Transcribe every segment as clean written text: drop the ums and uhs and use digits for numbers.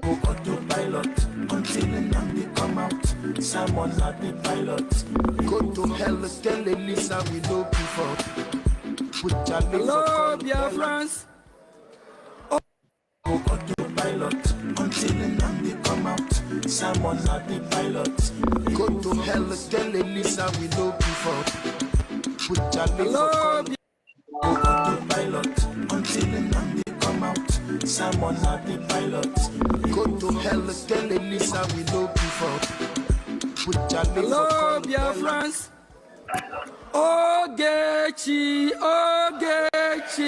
Pilot until they come out. Someone not the pilot. Go to hell, tell Elisa we know before. Hello, Biafrans. Go to pilot until they come out. Someone not the pilot. Go to hell, tell Elisa we know before. Hello, go to pilot until they come out. Someone not the pilot. Go to hell, tell Elisa we know before. Hello, Biafrans. Ogechi, Ogechi,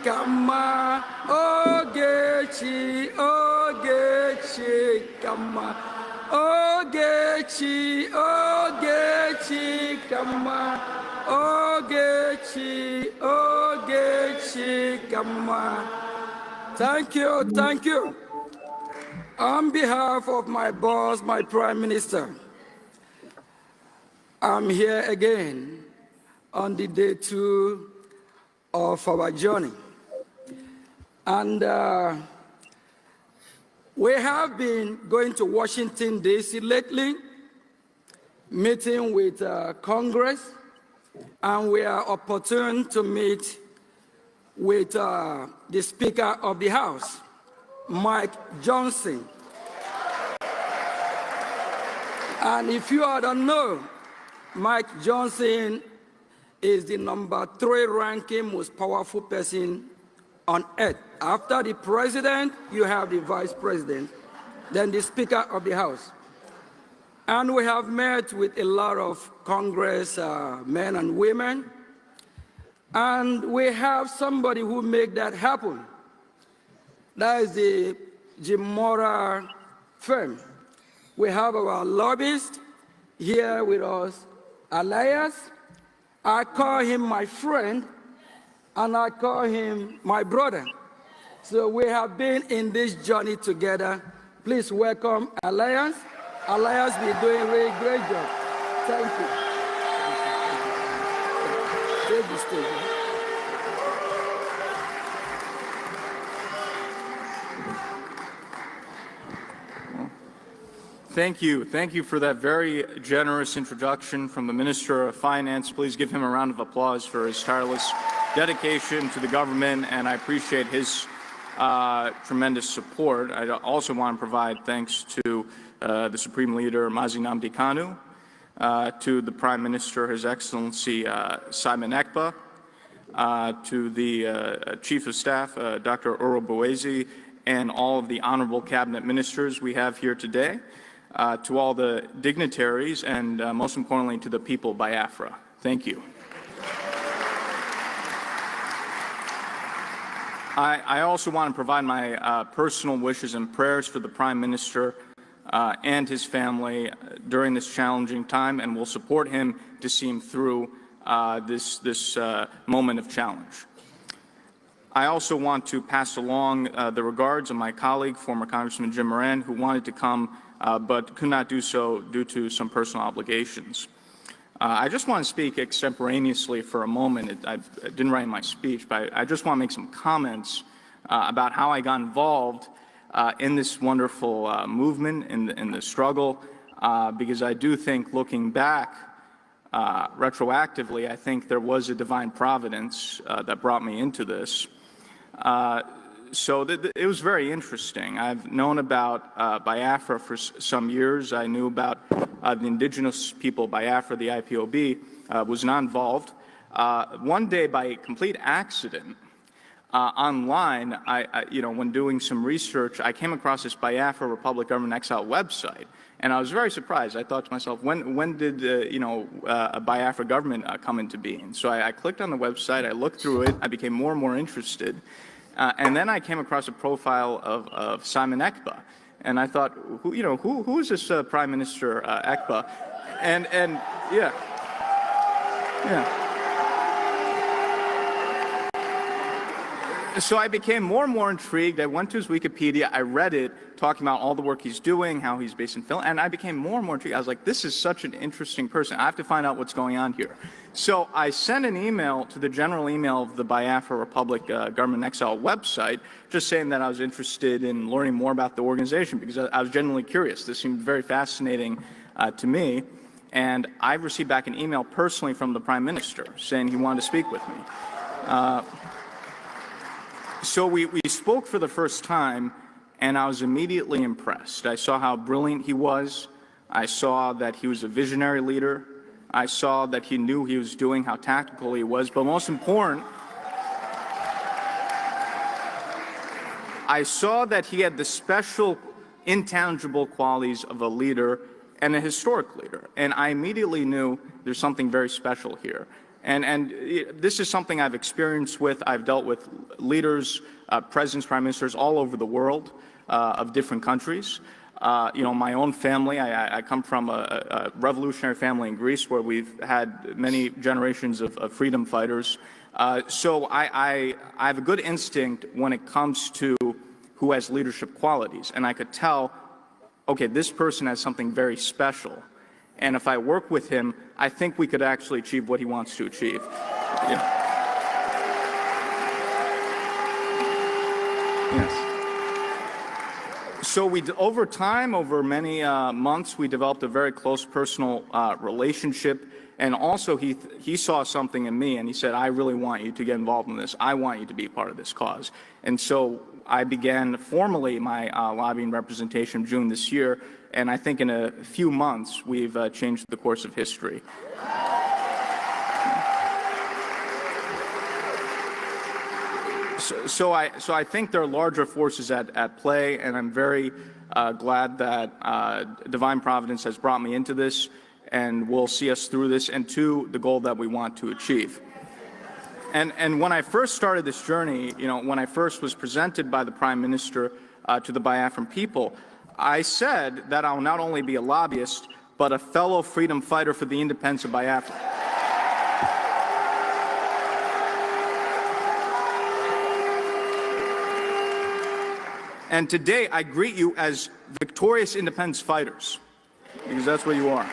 Kama. Ogechi, Ogechi, Kama. Ogechi, Ogechi, Kama. Ogechi, Ogechi, Kama. Thank you, thank you. On behalf of my boss, my Prime Minister, I'm here again on the day 2 of our journey. And we have been going to Washington, D.C. lately, meeting with Congress, and we are opportune to meet with the Speaker of the House, Mike Johnson. And if you all don't know, Mike Johnson is the #3 ranking most powerful person on earth. After the president, you have the vice president, then the Speaker of the House. And we have met with a lot of Congress men and women, and we have somebody who made that happen. That is the Jim Mora firm. We have our lobbyist here with us, Elias. I call him my friend, and I call him my brother. So we have been in this journey together. Please welcome Elias. Elias will be doing a really great job. Thank you. Take the stage. Thank you. Thank you for that very generous introduction from the Minister of Finance. Please give him a round of applause for his tireless dedication to the government, and I appreciate his tremendous support. I also want to provide thanks to the Supreme Leader, Mazi Nnamdi Kanu, to the Prime Minister, His Excellency Simon Ekpa, to the Chief of Staff, Dr. Oro Boezi, and all of the honorable cabinet ministers we have here today, to all the dignitaries, and most importantly, to the people of Biafra. Thank you. I also want to provide my personal wishes and prayers for the Prime Minister and his family during this challenging time, and will support him to see him through this moment of challenge. I also want to pass along the regards of my colleague, former Congressman Jim Moran, who wanted to come but could not do so due to some personal obligations. I just want to speak extemporaneously for a moment. I didn't write my speech, but I just want to make some comments about how I got involved in this wonderful movement, in the struggle, because I do think, looking back retroactively, I think there was a divine providence that brought me into this. So it was very interesting. I've known about Biafra for some years. I knew about the indigenous people, Biafra, the IPOB, was not involved. One day, by complete accident, online, when doing some research, I came across this Biafra Republic Government Exile website, and I was very surprised. I thought to myself, when did a Biafra government come into being? So I clicked on the website, I looked through it, I became more and more interested, and then I came across a profile of Simon Ekpa, and I thought, who is this Prime Minister Ekpa? And yeah. So I became more and more intrigued. I went to his Wikipedia, I read it, talking about all the work he's doing, how he's based in Finland, and I became more and more intrigued. I was like, this is such an interesting person. I have to find out what's going on here. So I sent an email to the general email of the Biafra Republic Government in Exile website, just saying that I was interested in learning more about the organization because I was genuinely curious. This seemed very fascinating to me. And I received back an email personally from the Prime Minister saying he wanted to speak with me. So we spoke for the first time, and I was immediately impressed. I saw how brilliant he was. I saw that he was a visionary leader. I saw that he knew he was doing, how tactical he was. But most important, I saw that he had the special, intangible qualities of a leader and a historic leader. And I immediately knew there's something very special here. And this is something I've experienced with. I've dealt with leaders, presidents, prime ministers all over the world of different countries. My own family, I come from a revolutionary family in Greece where we've had many generations of freedom fighters. So I have a good instinct when it comes to who has leadership qualities. And I could tell, okay, this person has something very special. And if I work with him, I think we could actually achieve what he wants to achieve. Yeah. Yes. So over time, over many months, we developed a very close personal relationship. And also, he saw something in me, and he said, I really want you to get involved in this. I want you to be a part of this cause. And so I began formally my lobbying representation in June this year. And I think in a few months, we've changed the course of history. So I think there are larger forces at play, and I'm very glad that divine providence has brought me into this and will see us through this and to the goal that we want to achieve. And when I first started this journey, when I first was presented by the Prime Minister to the Biafran people, I said that I'll not only be a lobbyist, but a fellow freedom fighter for the independence of Biafra. And today I greet you as victorious independence fighters, because that's what you are.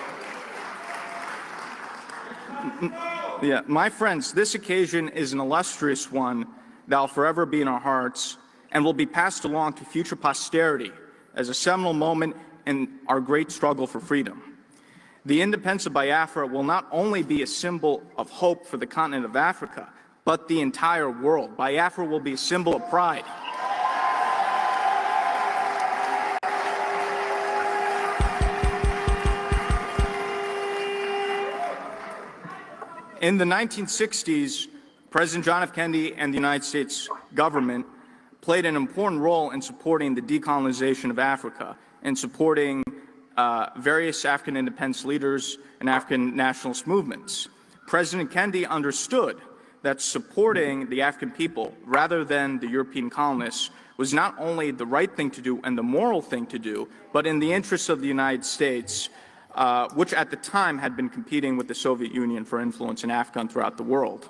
Yeah, my friends, this occasion is an illustrious one that will forever be in our hearts and will be passed along to future posterity as a seminal moment in our great struggle for freedom. The independence of Biafra will not only be a symbol of hope for the continent of Africa, but the entire world. Biafra will be a symbol of pride. In the 1960s, President John F. Kennedy and the United States government played an important role in supporting the decolonization of Africa and supporting various African independence leaders and African nationalist movements. President Kennedy understood that supporting the African people rather than the European colonists was not only the right thing to do and the moral thing to do, but in the interests of the United States, which at the time had been competing with the Soviet Union for influence in Africa and throughout the world.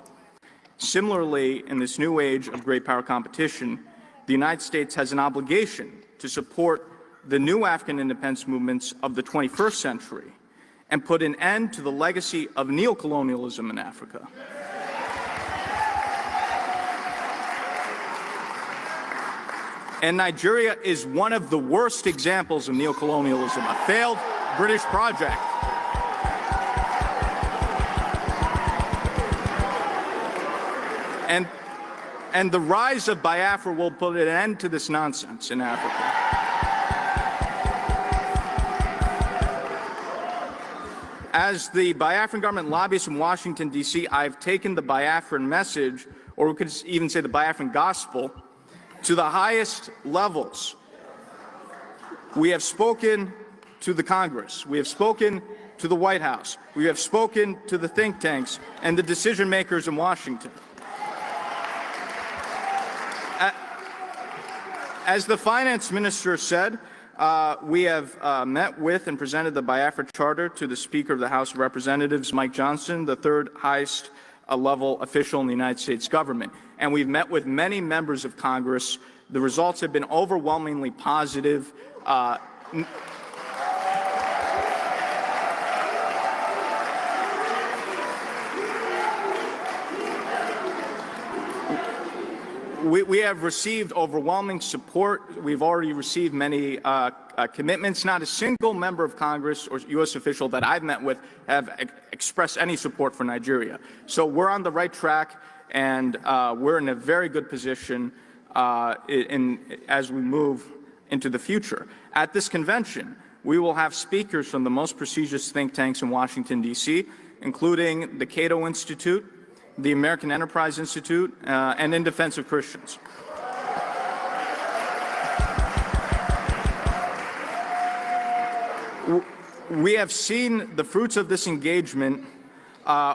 Similarly, in this new age of great power competition, the United States has an obligation to support the new African independence movements of the 21st century and put an end to the legacy of neocolonialism in Africa. And Nigeria is one of the worst examples of neocolonialism, a failed British project. And the rise of Biafra will put an end to this nonsense in Africa. As the Biafran government lobbyist in Washington, D.C., I've taken the Biafran message, or we could even say the Biafran gospel, to the highest levels. We have spoken to the Congress. We have spoken to the White House. We have spoken to the think tanks and the decision makers in Washington. As the finance minister said, we have met with and presented the Biafra Charter to the Speaker of the House of Representatives, Mike Johnson, the third highest level official in the United States government. And we've met with many members of Congress. The results have been overwhelmingly positive. We have received overwhelming support. We've already received many commitments. Not a single member of Congress or U.S. official that I've met with have expressed any support for Nigeria. So we're on the right track, and we're in a very good position as we move into the future. At this convention, we will have speakers from the most prestigious think tanks in Washington, D.C., including the Cato Institute, the American Enterprise Institute, and In Defense of Christians. We have seen the fruits of this engagement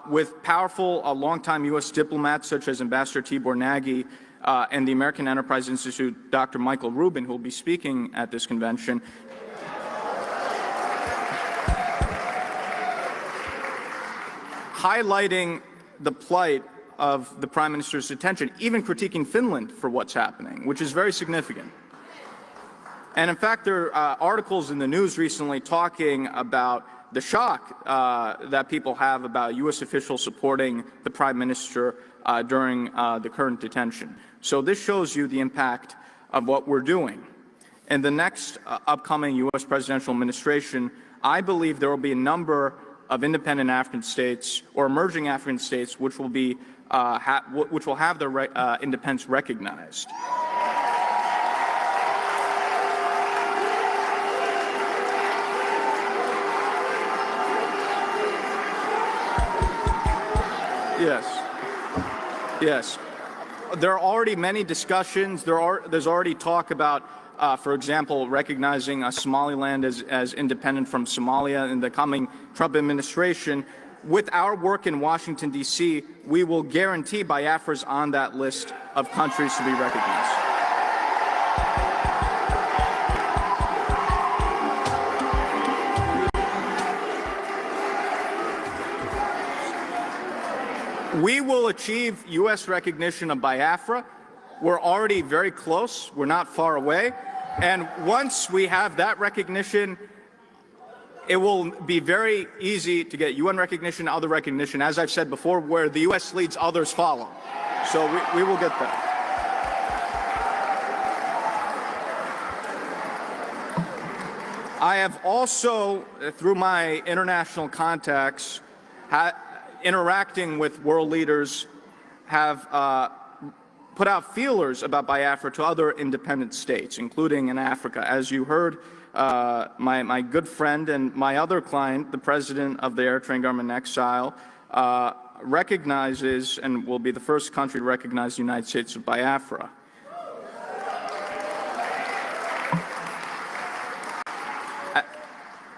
with powerful longtime U.S. diplomats such as Ambassador Tibor Nagy and the American Enterprise Institute, Dr. Michael Rubin, who will be speaking at this convention. Highlighting the plight of the Prime Minister's detention, even critiquing Finland for what's happening, which is very significant. And in fact, there are articles in the news recently talking about the shock that people have about U.S. officials supporting the Prime Minister during the current detention. So this shows you the impact of what we're doing. In the next upcoming U.S. presidential administration, I believe there will be a number of independent African states or emerging African states which will be which will have their independence recognized. Yes. There are already many discussions. There's already talk about, for example, recognizing Somaliland as independent from Somalia in the coming Trump administration. With our work in Washington, D.C., we will guarantee Biafra is on that list of countries to be recognized. We will achieve U.S. recognition of Biafra. We're already very close. We're not far away. And once we have that recognition, it will be very easy to get UN recognition, other recognition, as I've said before, where the U.S. leads, others follow. So we will get there. I have also, through my international contacts, interacting with world leaders, have put out feelers about Biafra to other independent states, including in Africa. As you heard, my good friend and my other client, the president of the Eritrean government in exile, recognizes and will be the first country to recognize the United States of Biafra.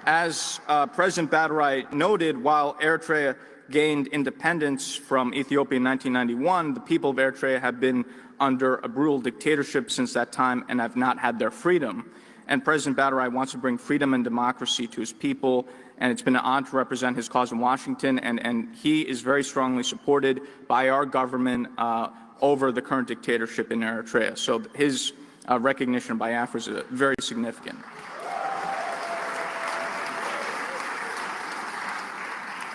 As President Badarai noted, while Eritrea gained independence from Ethiopia in 1991, the people of Eritrea have been under a brutal dictatorship since that time and have not had their freedom. And President Badarai wants to bring freedom and democracy to his people, and it's been an honor to represent his cause in Washington, and he is very strongly supported by our government over the current dictatorship in Eritrea. So his recognition of Biafra is very significant.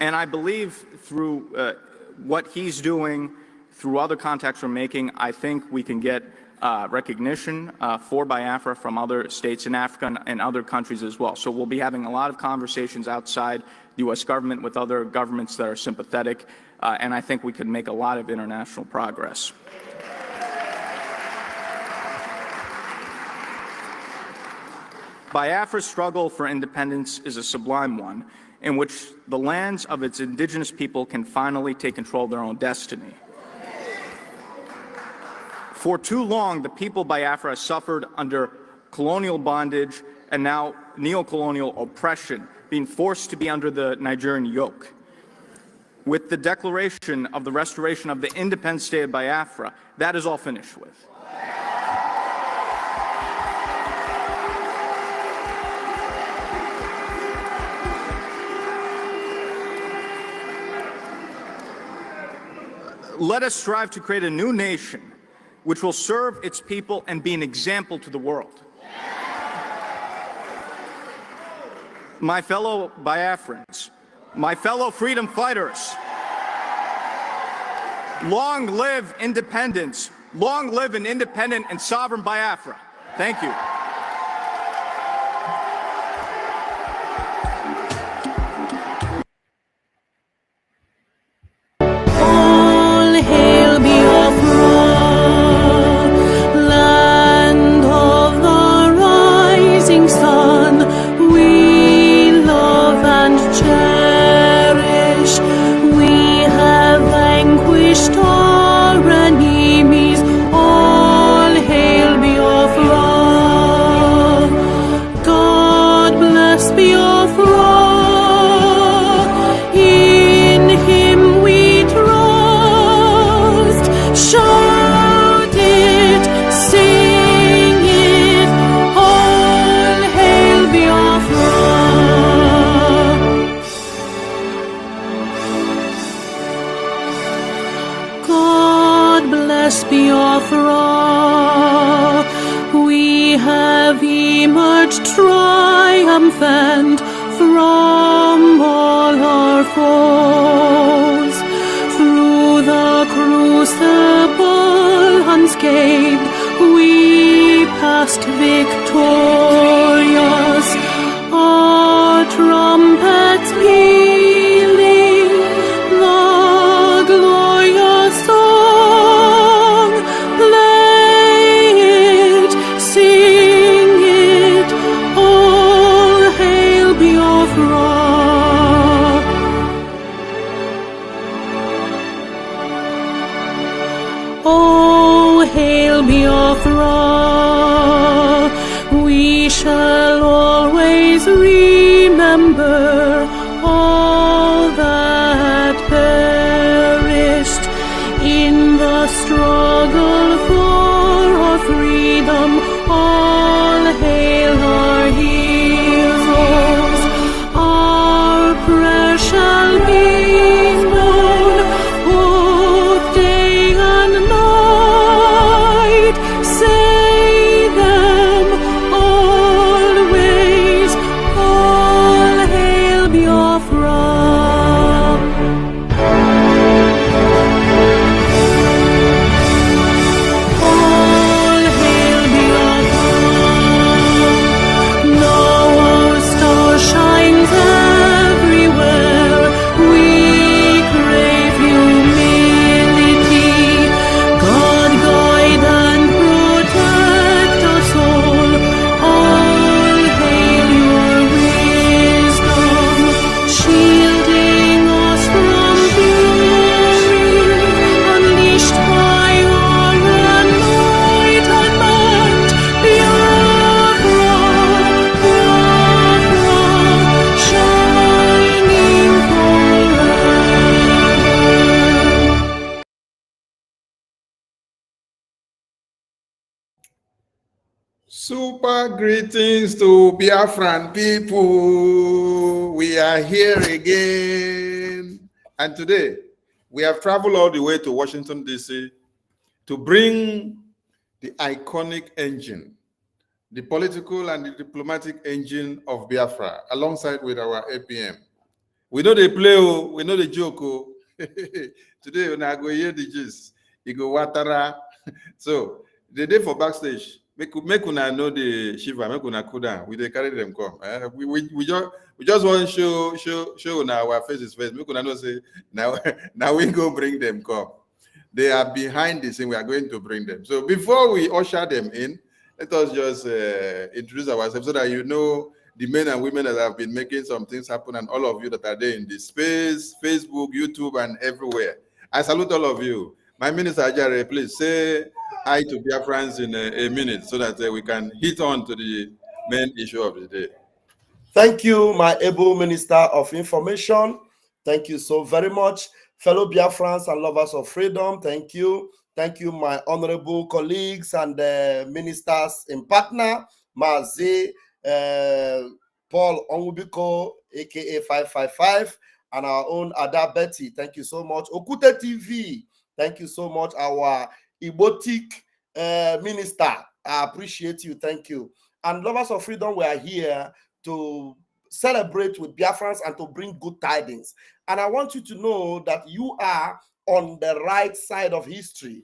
And I believe through what he's doing, through other contacts we're making, I think we can get recognition for Biafra from other states in Africa and other countries as well. So we'll be having a lot of conversations outside the U.S. government with other governments that are sympathetic, and I think we could make a lot of international progress. Biafra's struggle for independence is a sublime one, in which the lands of its indigenous people can finally take control of their own destiny. For too long, the people of Biafra have suffered under colonial bondage and now neo-colonial oppression, being forced to be under the Nigerian yoke. With the declaration of the restoration of the independent state of Biafra, that is all finished with. let us strive to create a new nation which will serve its people and be an example to the world. My fellow Biafrans, my fellow freedom fighters, long live independence, long live an independent and sovereign Biafra. Thank you. Biafra, we have emerged triumphant from all our foes. Through the crucible unscathed, we passed victorious. Our trumpets pealing the glorious song. Play it, sing it, all hail Biafra. Oh, hail Biafra, we shall always remember all that perished in the struggle for our freedom. All hail our heroes, our prayer shall be known both day and night. Say them always, all hail Biafra. All hail Biafra. Now our star shines everywhere. We crave humility. God guide and protect us all. All hail your wisdom, shielding us from fury, unleashed by our enlightenment. Biafra, Biafra, shining forever. Super greetings to Biafran people. We are here again. And today, we have traveled all the way to Washington, D.C. to bring the iconic engine, the political and the diplomatic engine of Biafra, alongside with our APM. We know they play, we know the joke. Today, when I go hear the gist, you go watara. So, the day for backstage, make una know the Shiva, make una cool down. We they carry them come. We just want to show una our faces first. Make una know say now we go bring them come. They are behind the scene. We are going to bring them. So before we usher them in, let us just introduce ourselves so that you know the men and women that have been making some things happen, and all of you that are there in the space, Facebook, YouTube, and everywhere. I salute all of you. My Minister Ajare, please say hi to Biafrans in a minute so that we can hit on to the main issue of the day. Thank you, my able Minister of Information. Thank you so very much. Fellow Biafrans and lovers of freedom, thank you. Thank you, my honorable colleagues and ministers in partner, Mazi, Paul Onwubiko, aka 555, and our own Ada Betty. Thank you so much. Okute TV, Thank you so much, our Ibotic minister. I appreciate you. Thank you. And lovers of freedom, we are here to celebrate with Biafrans and to bring good tidings. And I want you to know that you are on the right side of history.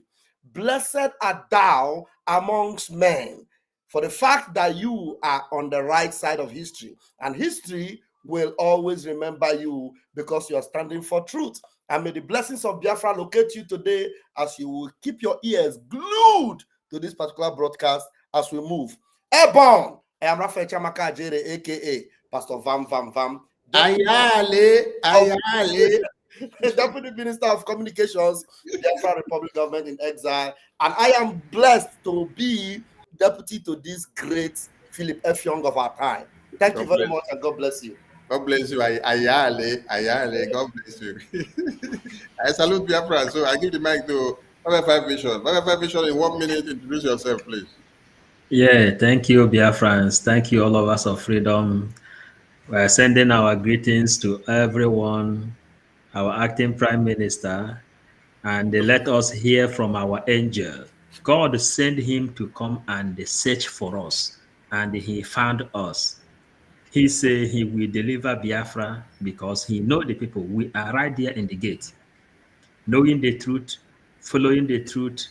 Blessed art thou amongst men, for the fact that you are on the right side of history. And history will always remember you because you are standing for truth. And may the blessings of Biafra locate you today as you will keep your ears glued to this particular broadcast as we move. Airborne, I am Raphael Chamaka Ajere, aka Pastor Vam Vam Vam. Ayale. Deputy Minister of Communications, Biafra Republic Government in Exile. And I am blessed to be deputy to this great Philip F. Young of our time. Thank you very much and God bless you. God bless you. Ayale. God bless you. I salute Biafra. So I give the mic to Biafra Vision. Biafra Vision, in 1 minute, introduce yourself, please. Yeah, thank you, Biafrans. Thank you, all of us of freedom. We're sending our greetings to everyone, our acting prime minister, and let us hear from our angel. God sent him to come and search for us, and he found us. He said he will deliver Biafra because he know the people. We are right there in the gate, knowing the truth, following the truth,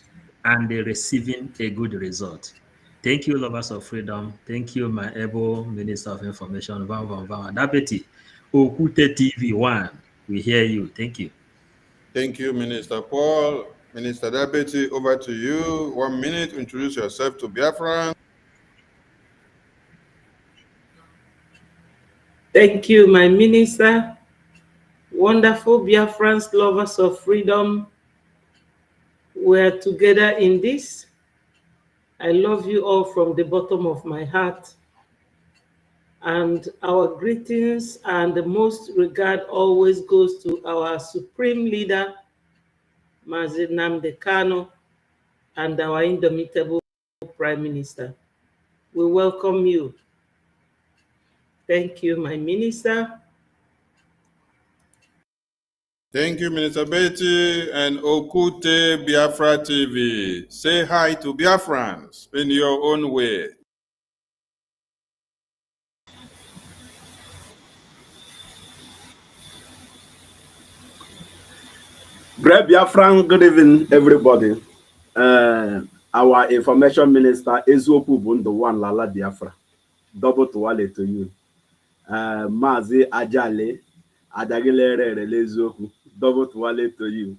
and receiving a good result. Thank you, lovers of freedom. Thank you, my able Minister of Information, Van Adabeti, Okute TV1. We hear you. Thank you. Thank you, Minister Paul. Minister Deputy, over to you. 1 minute, introduce yourself to Biafra. Thank you, my minister. Wonderful Biafrans, lovers of freedom. We're together in this. I love you all from the bottom of my heart. And our greetings and the most regard always goes to our supreme leader, Mazi Nnamdi Kanu, and our indomitable Prime Minister. We welcome you. Thank you, my minister. Thank you, Minister Betty and Okute Biafra TV. Say hi to Biafrans in your own way. Great Biafran, good evening, everybody. Our information minister, Ezoku Bundu One Lala Biafra. Double to wale to you. Mazi Ajale, Adagile Ezoku, double to wale to you.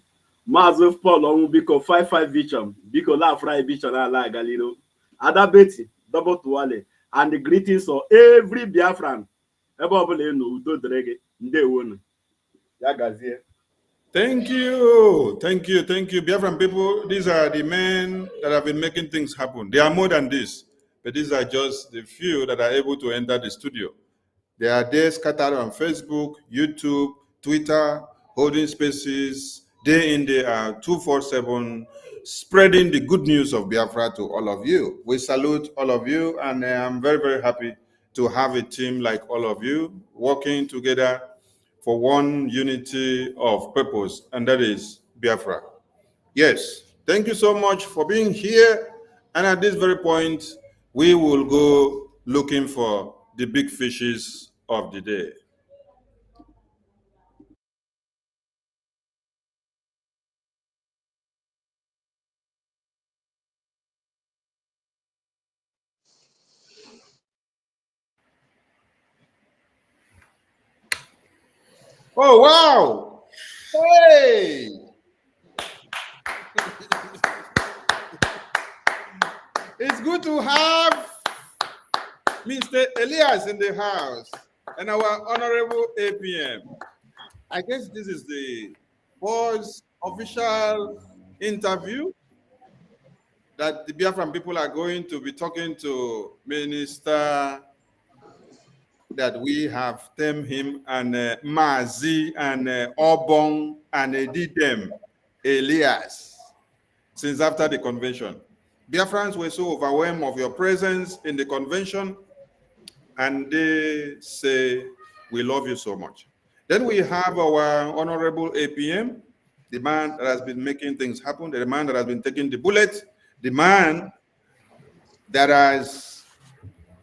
Mazi Paul Onwubiko 55 Vision, Biko La Fry Vision Ala Galilo. Adabeti, double to wale. And the greetings of every Biafran. Everybody know Udo Drege, Nde Yagazie. Thank you. Biafran people, these are the men that have been making things happen. They are more than this, but these are just the few that are able to enter the studio. They are there scattered on Facebook, YouTube, Twitter, holding spaces, day in, day out, 247, spreading the good news of Biafra to all of you. We salute all of you, and I'm very, very happy to have a team like all of you working together for one unity of purpose, and that is Biafra. Yes, thank you so much for being here. And at this very point, we will go looking for the big fishes of the day. Oh, wow. Hey. It's good to have Mr. Elias in the house and our honorable APM. I guess this is the first official interview that the Biafran people are going to be talking to Minister that we have termed him and Mazi and Obong and Didem Elias since after the convention. Biafrans were so overwhelmed of your presence in the convention, and they say, we love you so much. Then we have our honorable APM, the man that has been making things happen, the man that has been taking the bullet, the man that has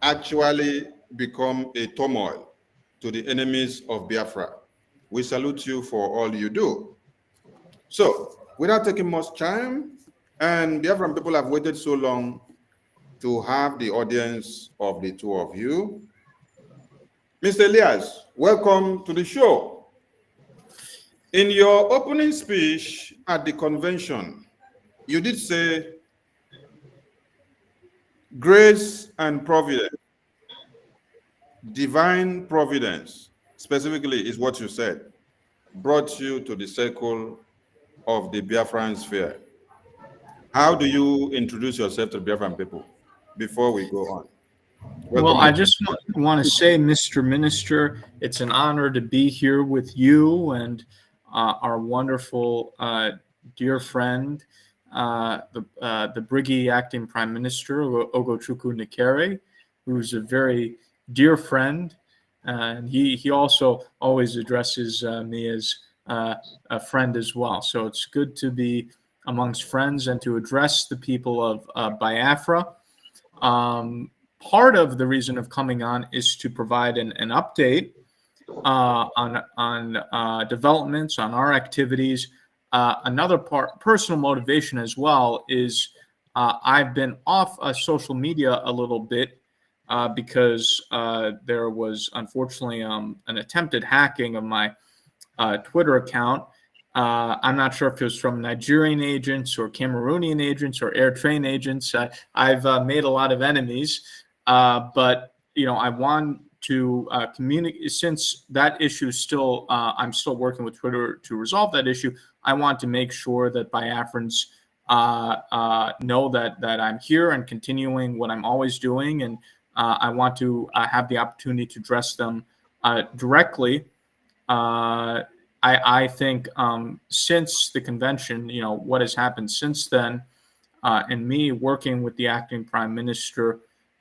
actually become a turmoil to the enemies of Biafra. We salute you for all you do. So, without taking much time, and Biafran people have waited so long to have the audience of the two of you. Mr. Elias, welcome to the show. In your opening speech at the convention, you did say, grace and providence, divine providence, specifically is what you said, brought you to the circle of the Biafran sphere. How do you introduce yourself to Biafran people before we go on? Well, I just want to say, Mr. Minister, it's an honor to be here with you and our wonderful dear friend, the Brgie acting Prime Minister, Ogochukwu Nikere, who's a very dear friend. And he also always addresses me as a friend as well. So it's good to be amongst friends and to address the people of Biafra. Part of the reason of coming on is to provide an update on developments, on our activities. Another part, personal motivation as well, is I've been off social media a little bit because there was unfortunately an attempted hacking of my Twitter account. I'm not sure if it was from Nigerian agents or Cameroonian agents or Eritrean agents. I've made a lot of enemies, but I want to communicate, since that issue is still, I'm still working with Twitter to resolve that issue. I want to make sure that Biafrans know that I'm here and continuing what I'm always doing, and I want to have the opportunity to address them directly. I think since the convention, what has happened since then, and me working with the acting Prime Minister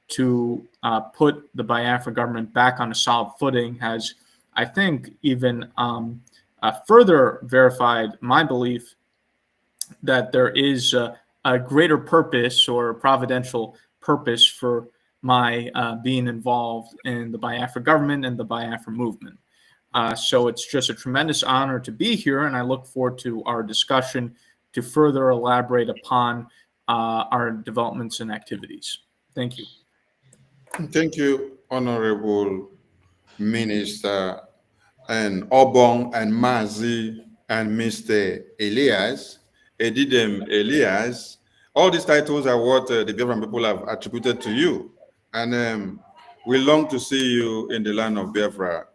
to put the Biafra government back on a solid footing has, I think, even further verified my belief that there is a greater purpose or providential purpose for my being involved in the Biafra government and the Biafra movement. So it's just a tremendous honor to be here, and I look forward to our discussion to further elaborate upon our developments and activities. Thank you. Thank you, Honorable Minister and Obong and Mazi and Mr. Elias, Edidem Elias. All these titles are what the Biafran people have attributed to you. And we long to see you in the land of Biafra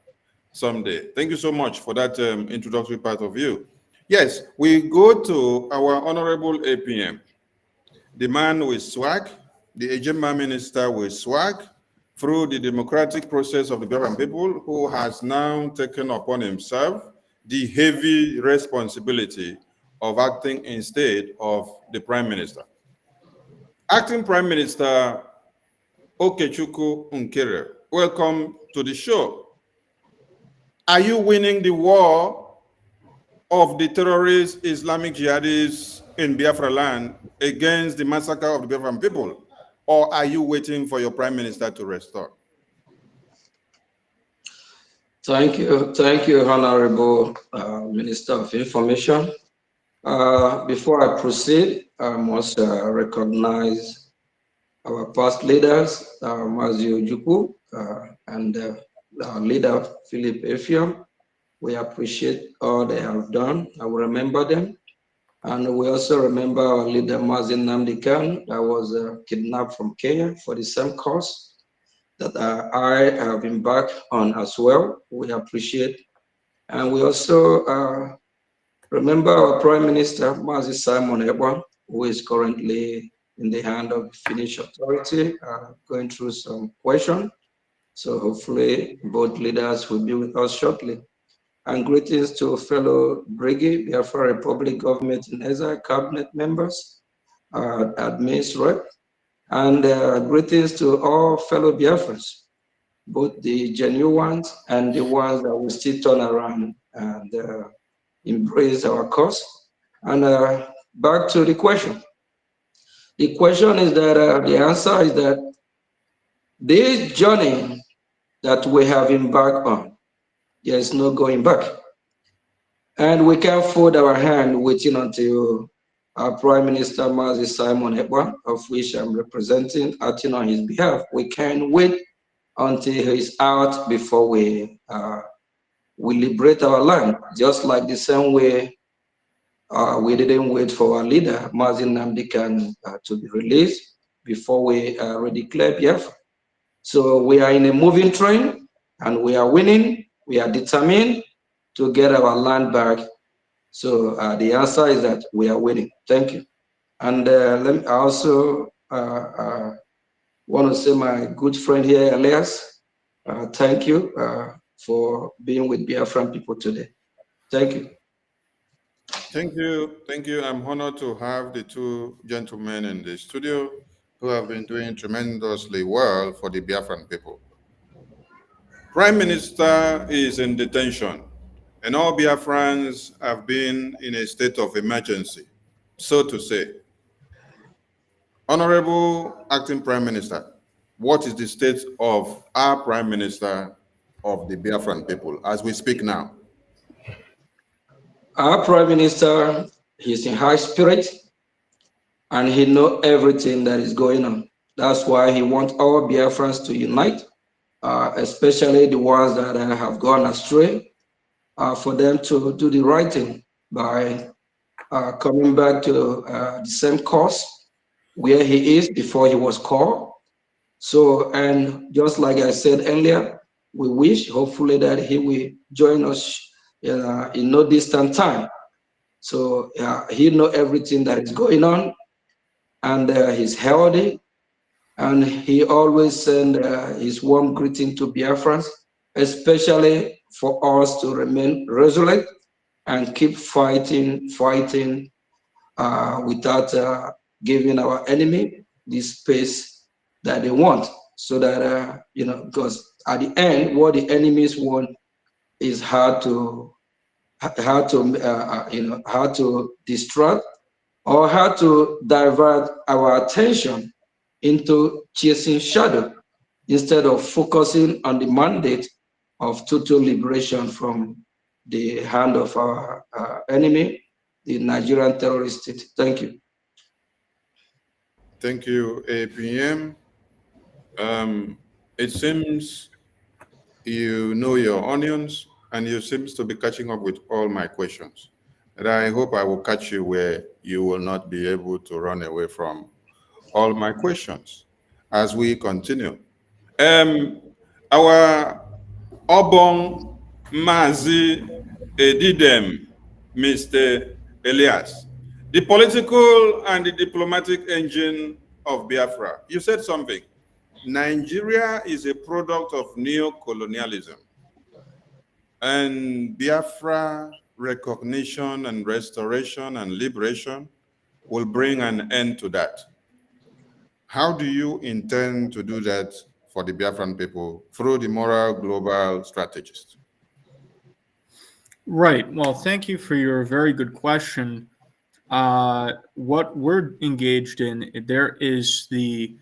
someday. Thank you so much for that introductory part of you. Yes, we go to our Honorable APM, the man with swag, the Ejima Minister with swag, through the democratic process of the Biafran people, who has now taken upon himself the heavy responsibility of acting instead of the Prime Minister. Acting Prime Minister Okechukwu Nkere, welcome to the show. Are you winning the war of the terrorist Islamic jihadists in Biafra land against the massacre of the Biafran people? Or are you waiting for your Prime Minister to restore? Thank you, Honorable Minister of Information. Before I proceed, I must recognize our past leaders, Mazi Ojukwu and our leader, Philip Efiam. We appreciate all they have done. I will remember them. And we also remember our leader, Mazin Namdekan, that was kidnapped from Kenya for the same cause that I have embarked on as well. We appreciate. And we also remember our Prime Minister, Mazi Simon Ebon, who is currently in the hand of the Finnish authority, going through some questions. So hopefully both leaders will be with us shortly. And greetings to fellow Brgie, Biafra Republic Government in Exile cabinet members, admins rep, and greetings to all fellow Biafrans, both the genuine ones and the ones that will still turn around and embrace our cause. And back to the question. The question is that the answer is that this journey that we have embarked on, there is no going back. And we can't fold our hand waiting until our Prime Minister Mazi Simon Ekpa, of which I'm representing, acting on his behalf. We can't wait until he's out before we liberate our land, just like the same way we didn't wait for our leader, Mazi Nnamdi Kanu, to be released before we redeclare Biafra. So we are in a moving train and we are winning. We are determined to get our land back. So the answer is that we are winning. Thank you. And let me also want to say my good friend here, Elias, thank you for being with Biafran people today. Thank you. Thank you. Thank you. I'm honored to have the two gentlemen in the studio who have been doing tremendously well for the Biafran people. Prime Minister is in detention, and all Biafrans have been in a state of emergency, so to say. Honorable Acting Prime Minister, what is the state of our Prime Minister of the Biafran people as we speak now? Our Prime Minister, he's in high spirit and he knows everything that is going on. That's why he wants all Biafrans to unite, especially the ones that have gone astray, for them to do the right thing by coming back to the same course where he is before he was called. So, and just like I said earlier, we wish, hopefully, that he will join us in no distant time. So he knows everything that is going on, and he's healthy, and he always send his warm greeting to Biafrans, especially for us to remain resolute and keep fighting without giving our enemy the space that they want, so that because at the end, what the enemies want is how to distract or how to divert our attention into chasing shadow instead of focusing on the mandate of total liberation from the hand of our enemy, the Nigerian terrorist state. Thank you. Thank you, APM. It seems you know your onions, and you seem to be catching up with all my questions. And I hope I will catch you where you will not be able to run away from all my questions as we continue. Our Obong Mazi Edidem, Mr. Elias, the political and the diplomatic engine of Biafra. You said something. Nigeria is a product of neo-colonialism, and Biafra recognition and restoration and liberation will bring an end to that. How do you intend to do that for the Biafran people through the moral global strategist? Right. Well, thank you for your very good question. What we're engaged in, there is the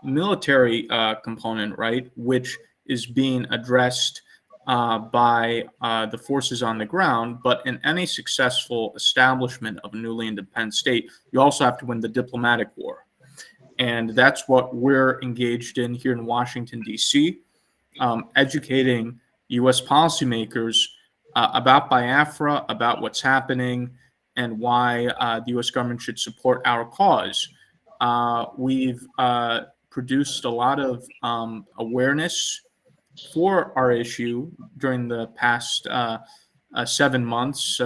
military component, right, which is being addressed by the forces on the ground. But in any successful establishment of a newly independent state, you also have to win the diplomatic war. And that's what we're engaged in here in Washington, D.C., educating U.S. policymakers about Biafra, about what's happening, and why the U.S. government should support our cause. We've produced a lot of awareness for our issue during the past 7 months,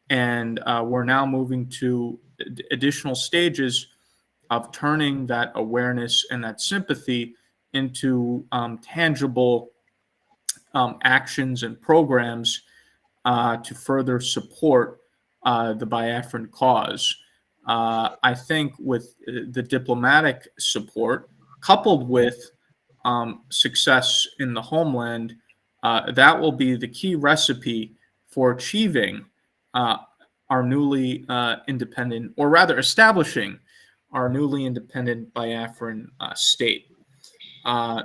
and we're now moving to additional stages of turning that awareness and that sympathy into tangible actions and programs to further support the Biafran cause. I think with the diplomatic support, coupled with success in the homeland, that will be the key recipe for achieving our newly independent, or rather establishing our newly independent Biafran state.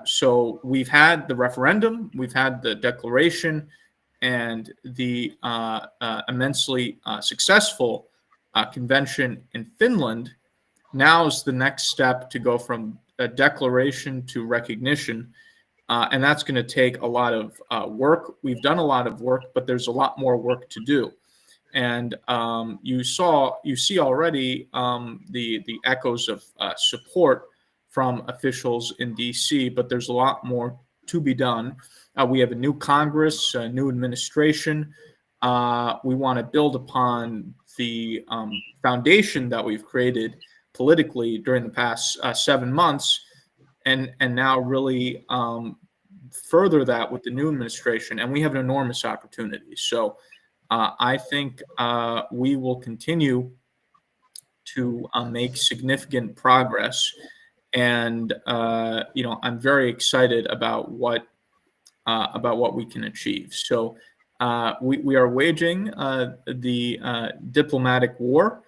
So we've had the referendum, we've had the declaration, and the immensely successful convention in Finland. Now is the next step to go from a declaration to recognition. And that's going to take a lot of work. We've done a lot of work, but there's a lot more work to do. And you see already the echoes of support from officials in DC, but there's a lot more to be done. We have a new Congress, a new administration. We want to build upon the foundation that we've created politically during the past 7 months, and now really further that with the new administration. And we have an enormous opportunity. So I think we will continue to make significant progress. And I'm very excited about what we can achieve. So we are waging the diplomatic war,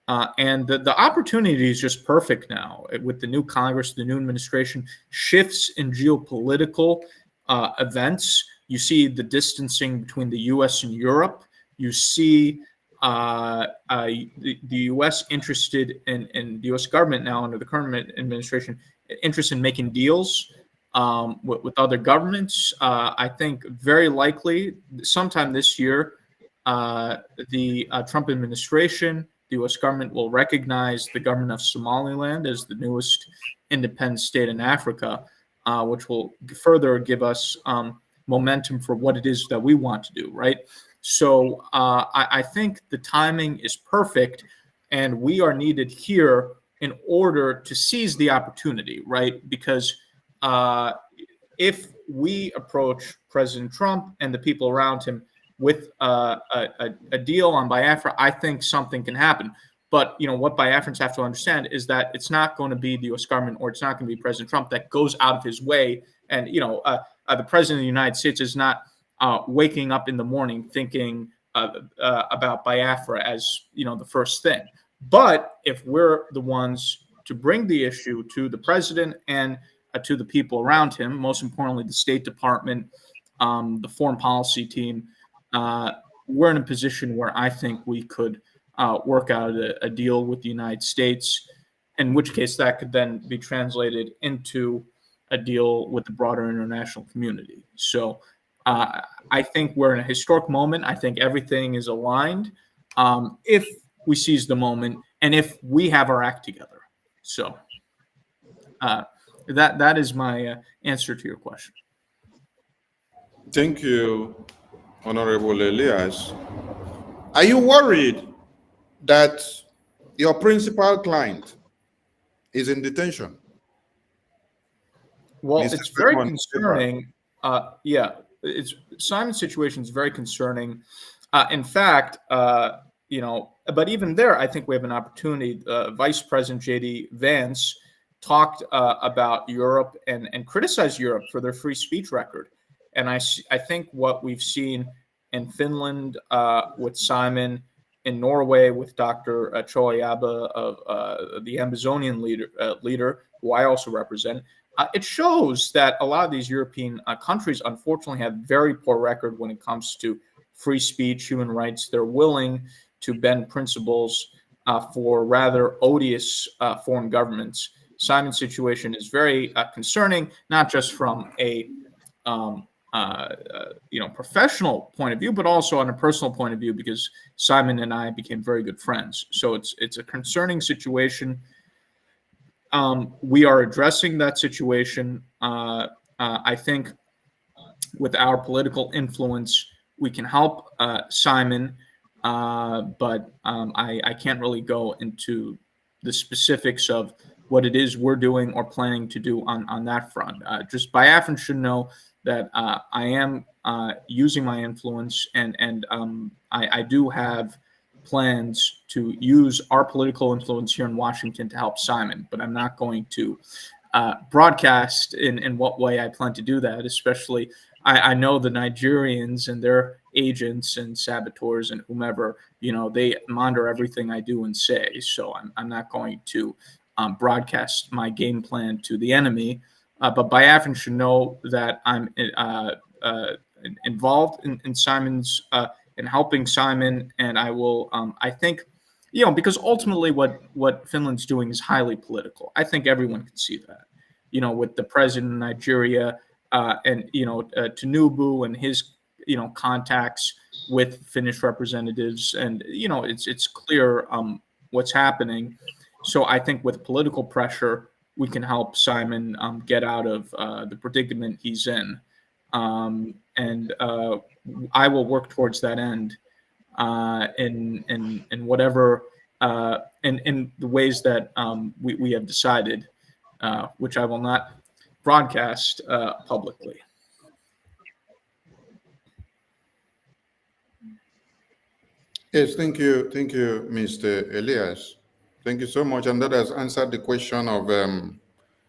and the opportunity is just perfect now with the new Congress, the new administration, shifts in geopolitical events. You see the distancing between the U.S. and Europe. You see the U.S. interested in the U.S. government now under the current administration, interested in making deals with other governments. I think very likely sometime this year, the Trump administration, the U.S. government will recognize the government of Somaliland as the newest independent state in Africa, which will further give us momentum for what it is that we want to do, right? So I think the timing is perfect, and we are needed here in order to seize the opportunity, right? Because if we approach President Trump and the people around him with a deal on Biafra, I think something can happen. But what Biafrans have to understand is that it's not going to be the U.S. government, or it's not going to be President Trump that goes out of his way. And the President of the United States is not waking up in the morning thinking about Biafra as the first thing. But if we're the ones to bring the issue to the president and to the people around him, most importantly the State Department, the foreign policy team, we're in a position where I think we could work out a deal with the United States, in which case that could then be translated into a deal with the broader international community. So I think we're in a historic moment. I think everything is aligned if we seize the moment and if we have our act together. So that is my answer to your question. Thank you, Honorable Elias. Are you worried that your principal client is in Well, it's very concerning. Simon's situation is very concerning. In fact, but even there, I think we have an opportunity. Vice President J.D. Vance talked about Europe and criticized Europe for their free speech record. And I think what we've seen in Finland with Simon, in Norway with Dr. Choyaba of the Amazonian leader, who I also represent, it shows that a lot of these European countries, unfortunately, have very poor record when it comes to free speech, human rights. They're willing to bend principles for rather odious foreign governments. Simon's situation is very concerning, not just from a professional point of view, but also on a personal point of view, because Simon and I became very good friends. So it's a concerning situation. We are addressing that situation. I think with our political influence, we can help Simon, but I can't really go into the specifics of what it is we're doing or planning to do on that front. Just Biafran should know that I am using my influence, and I do have plans to use our political influence here in Washington to help Simon, but I'm not going to broadcast in what way I plan to do that, especially I know the Nigerians and their agents and saboteurs and whomever, you know, they monitor everything I do and say. So I'm not going to broadcast my game plan to the enemy. But Biafran should know that I'm involved in Simon's, in helping Simon, and I will, I think, you know, because ultimately what Finland's doing is highly political. I think everyone can see that, you know, with the president of Nigeria, and, you know, Tinubu and his, you know, contacts with Finnish representatives. And, you know, it's clear what's happening. So I think with political pressure, we can help Simon get out of the predicament he's in. And I will work towards that end in whatever, in the ways that we have decided, which I will not broadcast publicly. Yes, thank you, Mr. Elias. Thank you so much, and that has answered the question of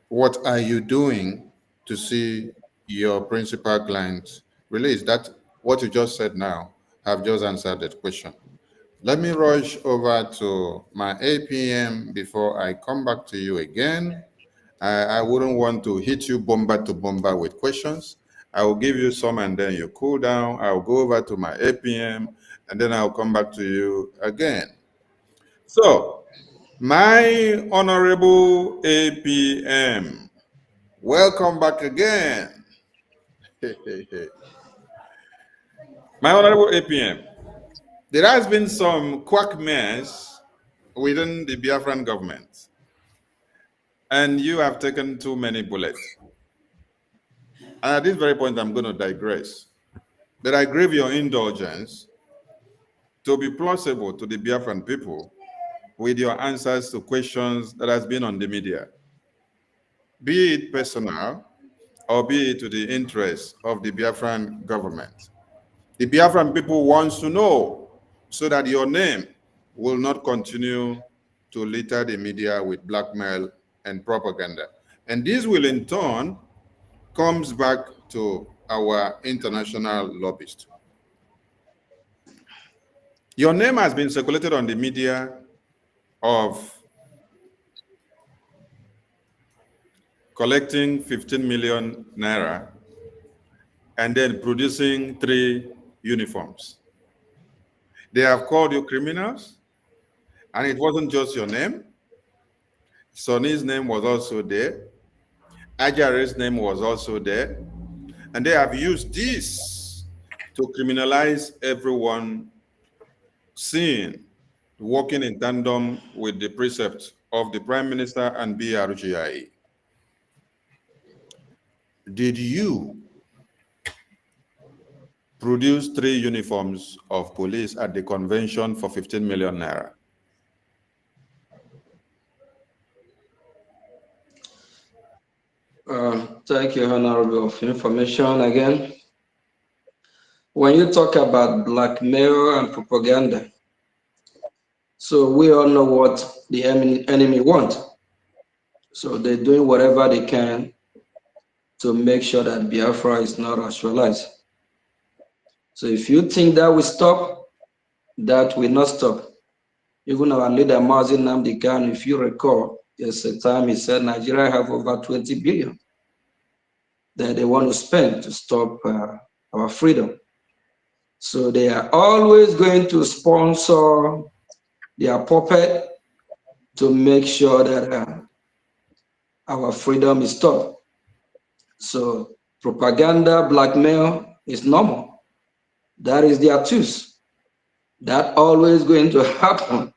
what are you doing to see your principal clients released. That what you just said now have just answered that question. Let me rush over to my APM before I come back to you again. I wouldn't want to hit you bomber to bomber with questions. I will give you some and then you cool down. I'll go over to my APM and then I'll come back to you again. So, my honorable APM, welcome back again. My honorable APM, there has been some quagmires within the Biafran government, and you have taken too many bullets. And at this very point, I'm going to digress. But I crave your indulgence to be plausible to the Biafran people with your answers to questions that has been on the media, be it personal or be it to the interests of the Biafran government. The Biafran people wants to know so that your name will not continue to litter the media with blackmail and propaganda. And this will in turn comes back to our international lobbyist. Your name has been circulated on the media of collecting 15 million naira and then producing 3 uniforms. They have called you criminals, and it wasn't just your name. Sonny's name was also there. Ajare's name was also there. And they have used this to criminalize everyone seen working in tandem with the precepts of the Prime Minister and BRGIE. Did you produce 3 uniforms of police at the convention for 15 million naira? Thank you, Honorable, for information again. When you talk about blackmail and propaganda, so we all know what the enemy wants. So they're doing whatever they can to make sure that Biafra is not actualized. So if you think that will stop, that will not stop. Even our leader, Mazi Nnamdi Kanu, if you recall, there's a time he said Nigeria have over 20 billion that they want to spend to stop our freedom. So they are always going to sponsor their puppet to make sure that our freedom is stopped. So propaganda, blackmail is normal. That is their tools. That always going to happen.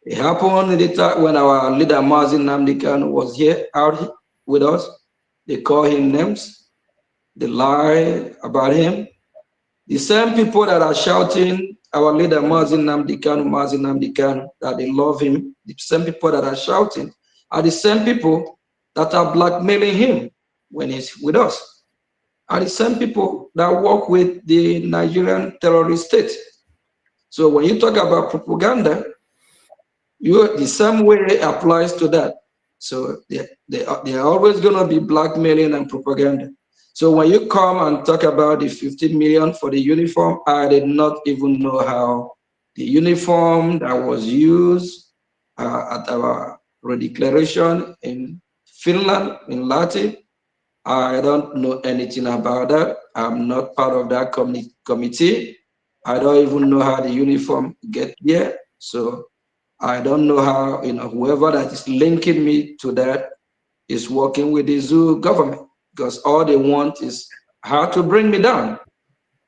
It happened in the time when our leader Mazi Nnamdi Kanu was here out with us. They call him names. They lie about him. The same people that are shouting our leader Mazi Nnamdi Kanu, that they love him, the same people that are shouting are the same people that are blackmailing him when he's with us, are the same people that work with the Nigerian terrorist state. So when you talk about propaganda, the same way applies to that. So they are always going to be blackmailing and propaganda. So when you come and talk about the 50 million for the uniform, I did not even know how the uniform that was used at our redeclaration in Finland, in Lahti, I don't know anything about that. I'm not part of that committee. I don't even know how the uniform get here. So I don't know how, whoever that is linking me to that is working with the zoo government, because all they want is how to bring me down,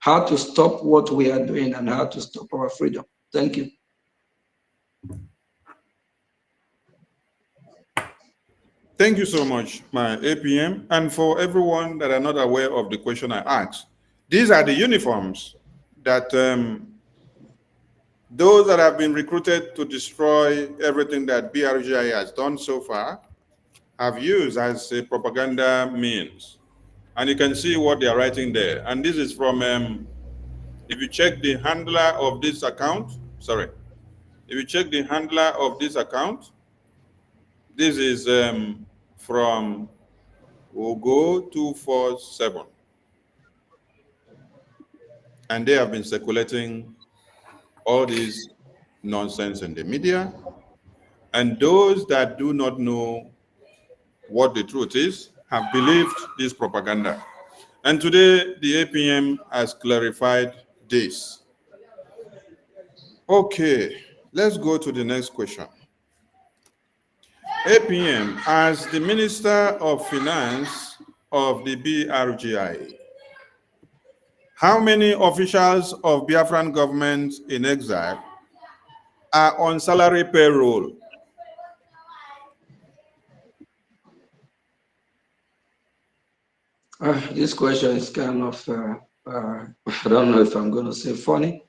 how to stop what we are doing, and how to stop our freedom. Thank you. Thank you so much, my APM. And for everyone that are not aware of the question I asked, these are the uniforms that those that have been recruited to destroy everything that BRGI has done so far have used as a propaganda means. And you can see what they are writing there. And this is from, if you check the handler of this account, if you check the handler of this account, this is from Ogo247. And they have been circulating all this nonsense in the media. And those that do not know what the truth is have believed this propaganda. And today, the APM has clarified this. Okay, let's go to the next question. APM, as the Minister of Finance of the BRGI, how many officials of Biafran government in exile are on salary payroll? This question is kind of, I don't know if I'm going to say funny.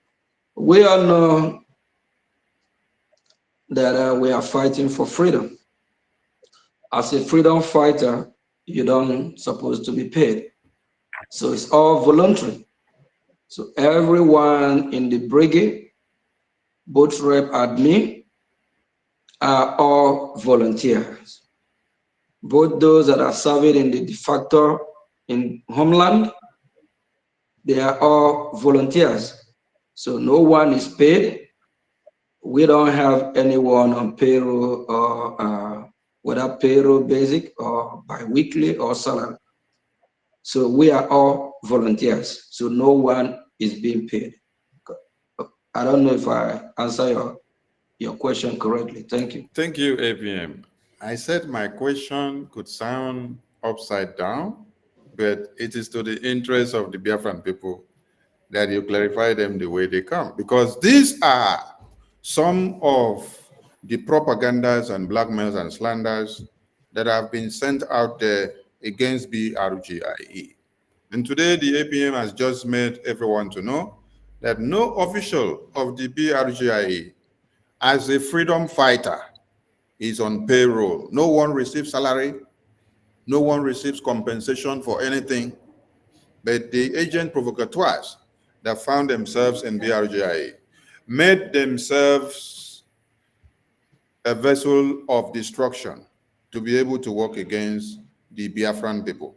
We all know that we are fighting for freedom. As a freedom fighter, you don't supposed to be paid. So it's all voluntary. So everyone in the brigade, both rep admin, are all volunteers. Both those that are serving in the de facto in homeland, they are all volunteers. So no one is paid. We don't have anyone on payroll or whether payroll basic or bi-weekly or salary. So we are all volunteers. So no one is being paid. I don't know if I answer your question correctly. Thank you. Thank you, APM. I said my question could sound upside down, but it is to the interest of the Biafran people that you clarify them the way they come. Because these are some of the propagandas and blackmails and slanders that have been sent out there against BRGIE. And today the APM has just made everyone to know that no official of the BRGIE as a freedom fighter is on payroll. No one receives salary. No one receives compensation for anything. But the agent provocateurs that found themselves in BRGIE made themselves a vessel of destruction to be able to work against the Biafran people.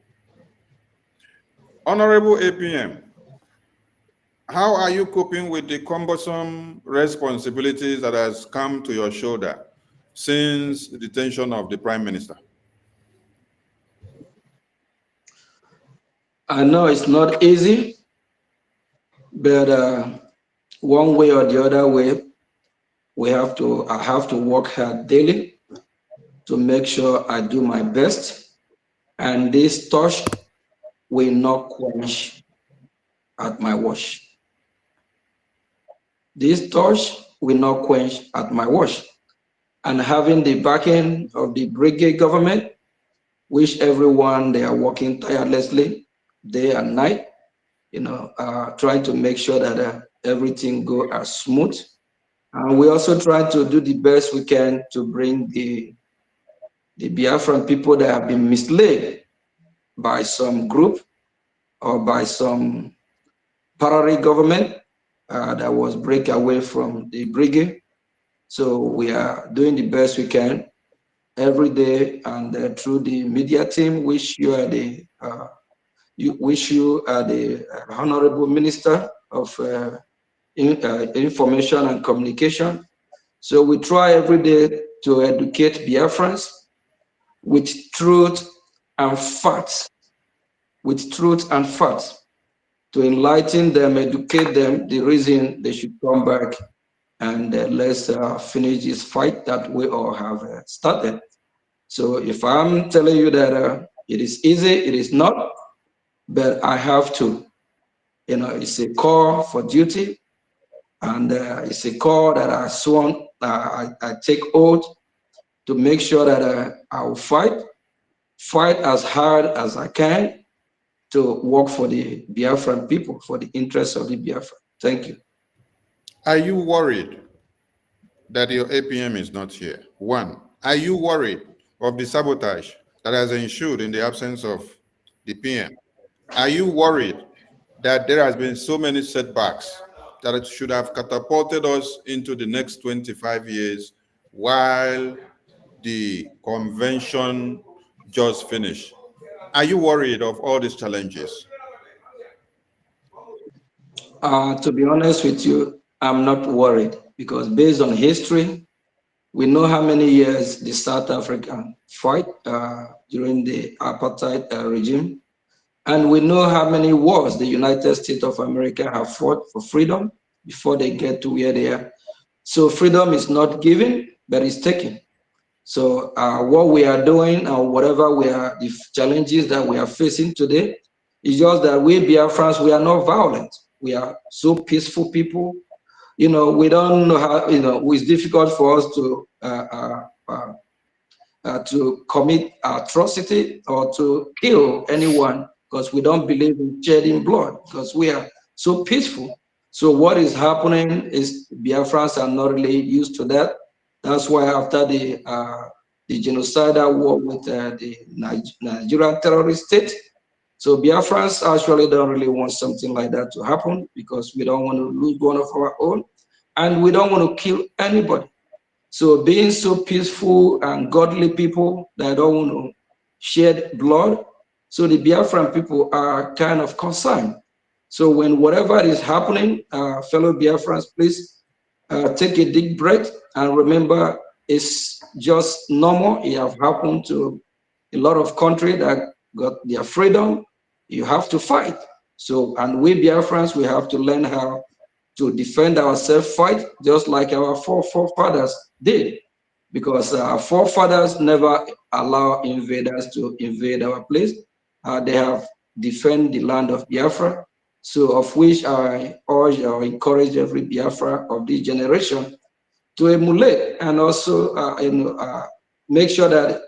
Honorable APM, how are you coping with the cumbersome responsibilities that has come to your shoulder since the detention of the Prime Minister? I know it's not easy, but one way or the other way, I have to work hard daily to make sure I do my best. And this torch will not quench at my wash. This torch will not quench at my wash. And having the backing of the brigade government, which everyone, they are working tirelessly day and night, trying to make sure that everything go as smooth. And we also try to do the best we can to bring the Biafran people that have been misled by some group or by some parallel government that was break away from the brigade. So we are doing the best we can every day, and through the media team, which you are the wish you the Honorable Minister of Information and Communication. So we try every day to educate Biafrans with truth and facts, to enlighten them, educate them, the reason they should come back, and let's finish this fight that we all have started. So if I'm telling you that it is easy, it is not, but I have to. You know, it's a call for duty, and it's a call that I sworn, I take oath to make sure that I will fight as hard as I can to work for the Biafran people, for the interests of the Biafra. Thank you. Are you worried that your APM is not here? One, are you worried of the sabotage that has ensued in the absence of the PM? Are you worried that there has been so many setbacks that it should have catapulted us into the next 25 years while the convention just finished? Are you worried of all these challenges? To be honest with you, I'm not worried, because based on history, we know how many years the South African fight during the apartheid regime. And we know how many wars the United States of America have fought for freedom before they get to where they are. So freedom is not given, but it's taken. So what we are doing, or whatever the challenges that we are facing today, is just that we Biafrans, we are not violent. We are so peaceful people. You know, we don't know how, you know, it's difficult for us to commit atrocity or to kill anyone, because we don't believe in shedding blood, because we are so peaceful. So what is happening is Biafrans are not really used to that. That's why after the genocidal war with the Nigerian terrorist state, so Biafrans actually don't really want something like that to happen, because we don't want to lose one of our own, and we don't want to kill anybody. So being so peaceful and godly people that don't want to shed blood, so the Biafran people are kind of concerned. So when whatever is happening, fellow Biafrans, please take a deep breath and remember it's just normal. It has happened to a lot of countries that got their freedom. You have to fight. So, and we Biafrans, we have to learn how to defend ourselves, fight, just like our forefathers did, because our forefathers never allow invaders to invade our place. They have defended the land of Biafra. So of which I urge or encourage every Biafra of this generation to emulate, and also make sure that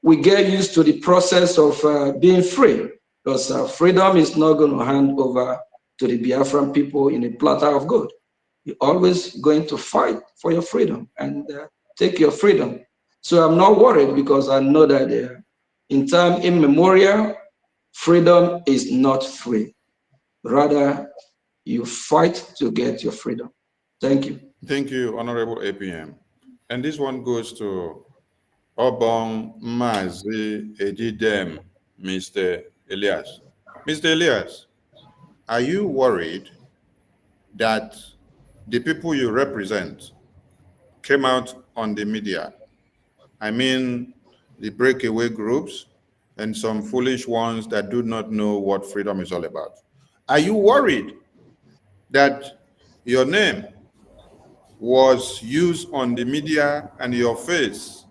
we get used to the process of being free, because freedom is not going to hand over to the Biafran people in a platter of gold. You're always going to fight for your freedom and take your freedom. So I'm not worried, because I know that in time immemorial, freedom is not free. Rather, you fight to get your freedom. Thank you. Thank you, Honorable APM. And this one goes to Obong Mazi Ejidem, Mr. Elias. Mr. Elias, are you worried that the people you represent came out on the media? I mean, the breakaway groups and some foolish ones that do not know what freedom is all about. Are you worried that your name was used on the media and your face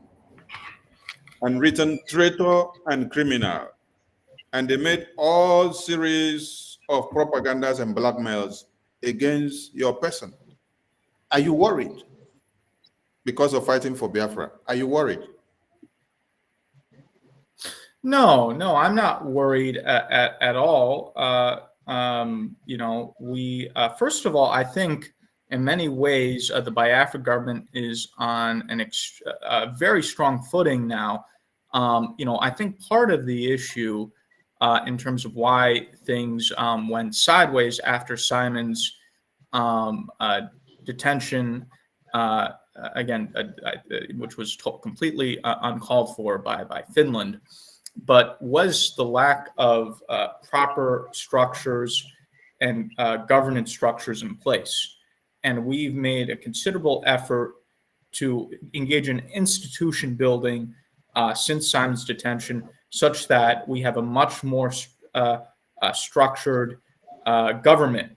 and written traitor and criminal, and they made all series of propagandas and blackmails against your person? Are you worried because of fighting for Biafra? Are you worried? No, I'm not worried at all. You know, we first of all, I think in many ways the Biafra government is on a very strong footing now. You know, I think part of the issue in terms of why things went sideways after Simon's detention, again, which was completely uncalled for by Finland, but was the lack of proper structures and governance structures in place. And we've made a considerable effort to engage in institution building since Simon's detention, such that we have a much more structured government.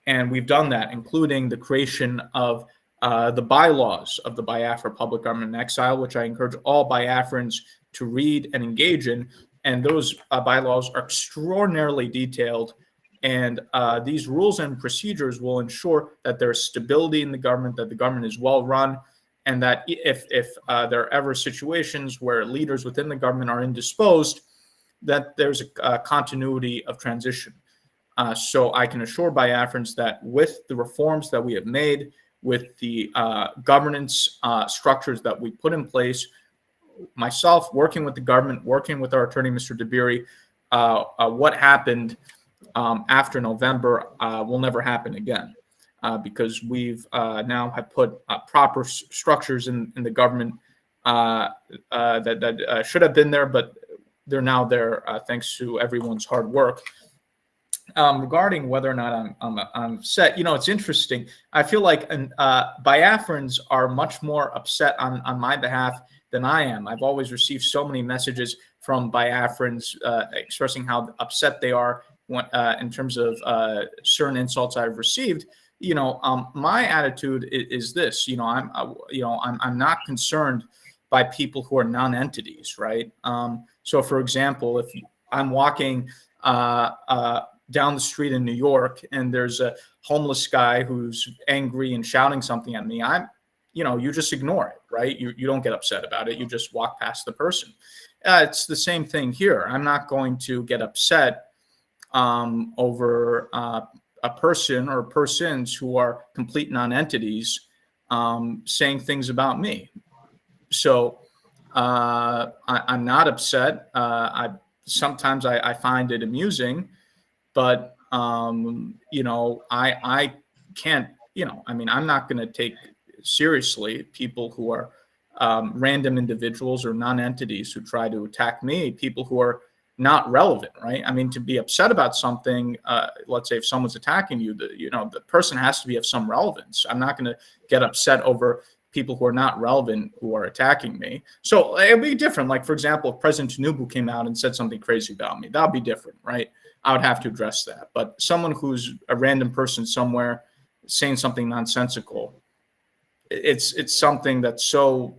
And we've done that, including the creation of the bylaws of the Biafra Public Government in Exile, which I encourage all Biafrans to read and engage in. And those bylaws are extraordinarily detailed. And these rules and procedures will ensure that there's stability in the government, that the government is well run, and that if there are ever situations where leaders within the government are indisposed, that there's a continuity of transition. So I can assure Biafrans that with the reforms that we have made, with the governance structures that we put in place, myself working with the government, working with our attorney, Mr. Dabiri, what happened after November will never happen again, because we've now have put proper structures in the government that should have been there, but they're now there thanks to everyone's hard work. Regarding whether or not I'm upset, it's interesting. I feel like Biafrans are much more upset on my behalf than I am. I've always received so many messages from Biafrans expressing how upset they are in terms of certain insults I've received. My attitude is this. I'm not concerned by people who are non-entities, right? So, for example, if I'm walking down the street in New York and there's a homeless guy who's angry and shouting something at me, you just ignore it, right? You don't get upset about it. You just walk past the person. It's the same thing here. I'm not going to get upset over a person or persons who are complete non-entities saying things about me. So I'm not upset. Sometimes I find it amusing, but I can't. I'm not going to take seriously people who are random individuals or non-entities who try to attack me. People who are not relevant, right? To be upset about something, let's say if someone's attacking you, the person has to be of some relevance. I'm not going to get upset over people who are not relevant who are attacking me. So it'd be different. Like, for example, if President Tinubu came out and said something crazy about me, that would be different, right? I would have to address that. But someone who's a random person somewhere saying something nonsensical, it's something that's so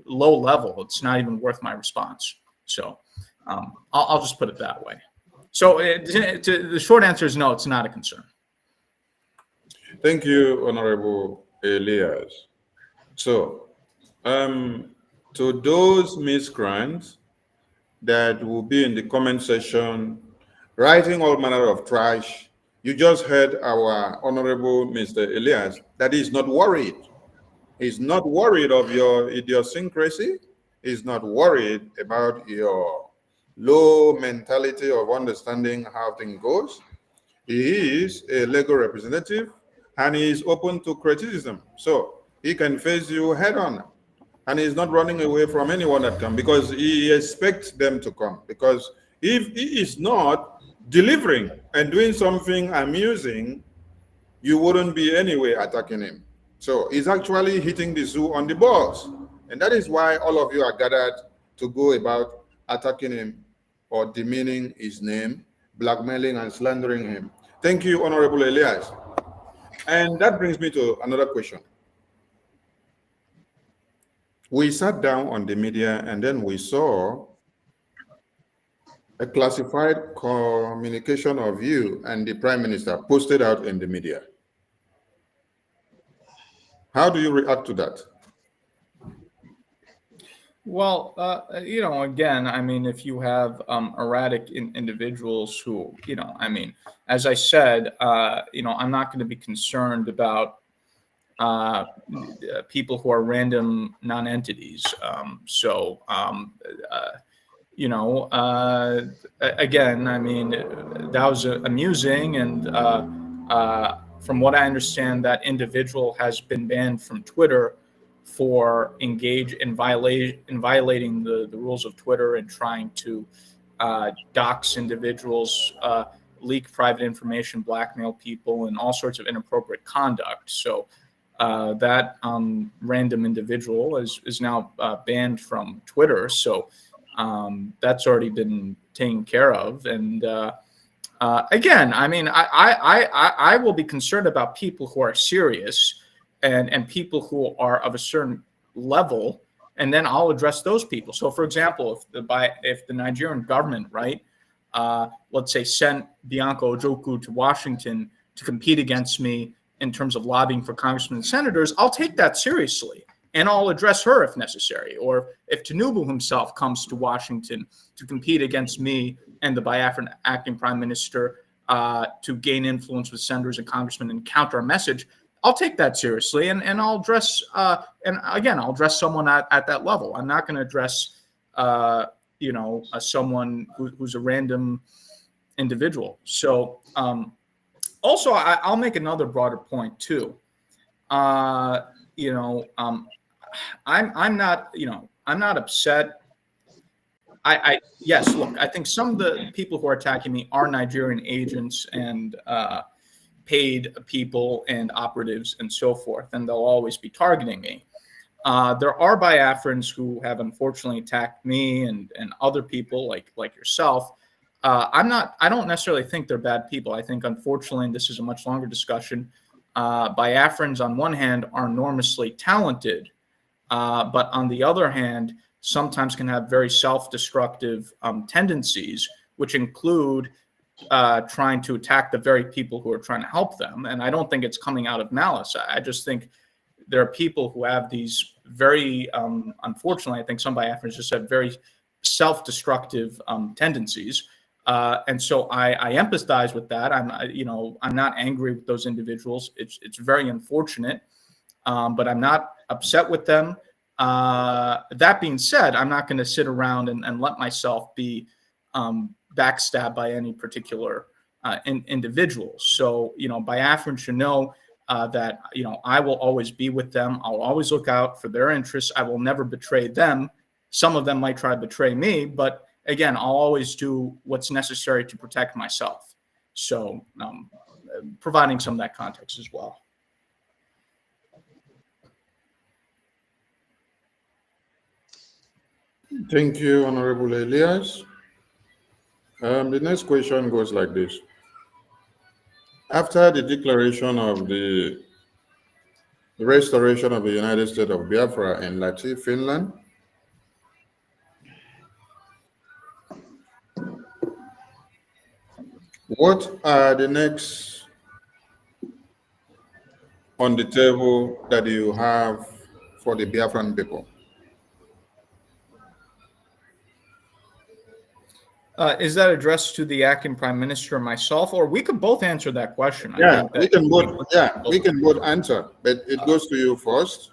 low level, it's not even worth my response. So I'll just put it that way. So the short answer is no, it's not a concern. Thank you, Honorable Elias. So, to those miscreants that will be in the comment section writing all manner of trash, you just heard our Honorable Mr. Elias that he's not worried. He's not worried of your idiosyncrasy. He's not worried about your low mentality of understanding how things goes. He is a legal representative and he is open to criticism. So he can face you head on. And he's not running away from anyone that comes because he expects them to come. Because if he is not delivering and doing something amusing, you wouldn't be anyway attacking him. So he's actually hitting the zoo on the balls. And that is why all of you are gathered to go about attacking him or demeaning his name, blackmailing and slandering him. Thank you, Honorable Elias. And that brings me to another question. We sat down on the media and then we saw a classified communication of you and the Prime Minister posted out in the media. How do you react to that? Well, again, if you have erratic individuals who, as I said, I'm not going to be concerned about people who are random non-entities. Again, that was amusing. And from what I understand, that individual has been banned from Twitter for violating the rules of Twitter and trying to dox individuals, leak private information, blackmail people, and all sorts of inappropriate conduct. So that random individual is now banned from Twitter. So that's already been taken care of. And again, I mean, I will be concerned about people who are serious and people who are of a certain level, and then I'll address those people. So, for example, if the Nigerian government, right, let's say, sent Bianca Ojukwu to Washington to compete against me in terms of lobbying for congressmen and senators, I'll take that seriously, and I'll address her if necessary. Or if Tinubu himself comes to Washington to compete against me and the Biafran acting prime minister to gain influence with senators and congressmen and counter a message, I'll take that seriously, and I'll address and again, I'll address someone at that level. I'm not going to address someone who's a random individual. So also, I'll make another broader point too. I'm not upset. Yes, look, I think some of the people who are attacking me are Nigerian agents and paid people and operatives and so forth, and they'll always be targeting me. There are Biafrans who have unfortunately attacked me and other people like yourself. I don't necessarily think they're bad people. I think, unfortunately, and this is a much longer discussion, Biafrans on one hand are enormously talented, but on the other hand, sometimes can have very self-destructive tendencies, which include trying to attack the very people who are trying to help them. And I don't think it's coming out of malice. I just think there are people who have these very, unfortunately, I think some Biafrans just have very self-destructive tendencies. And so I empathize with that. I'm not angry with those individuals. It's very unfortunate, but I'm not upset with them. That being said, I'm not going to sit around and let myself be backstabbed by any particular individual. So, Biafran should know that, I will always be with them. I'll always look out for their interests. I will never betray them. Some of them might try to betray me, but again, I'll always do what's necessary to protect myself. So, providing some of that context as well. Thank you, Honorable Elias. The next question goes like this. After the declaration of the restoration of the United States of Biafra in Lahti, Finland, what are the next on the table that you have for the Biafran people? Is that addressed to the acting prime minister or myself, or we could both answer that question? Yeah, we can both answer, but it goes to you first.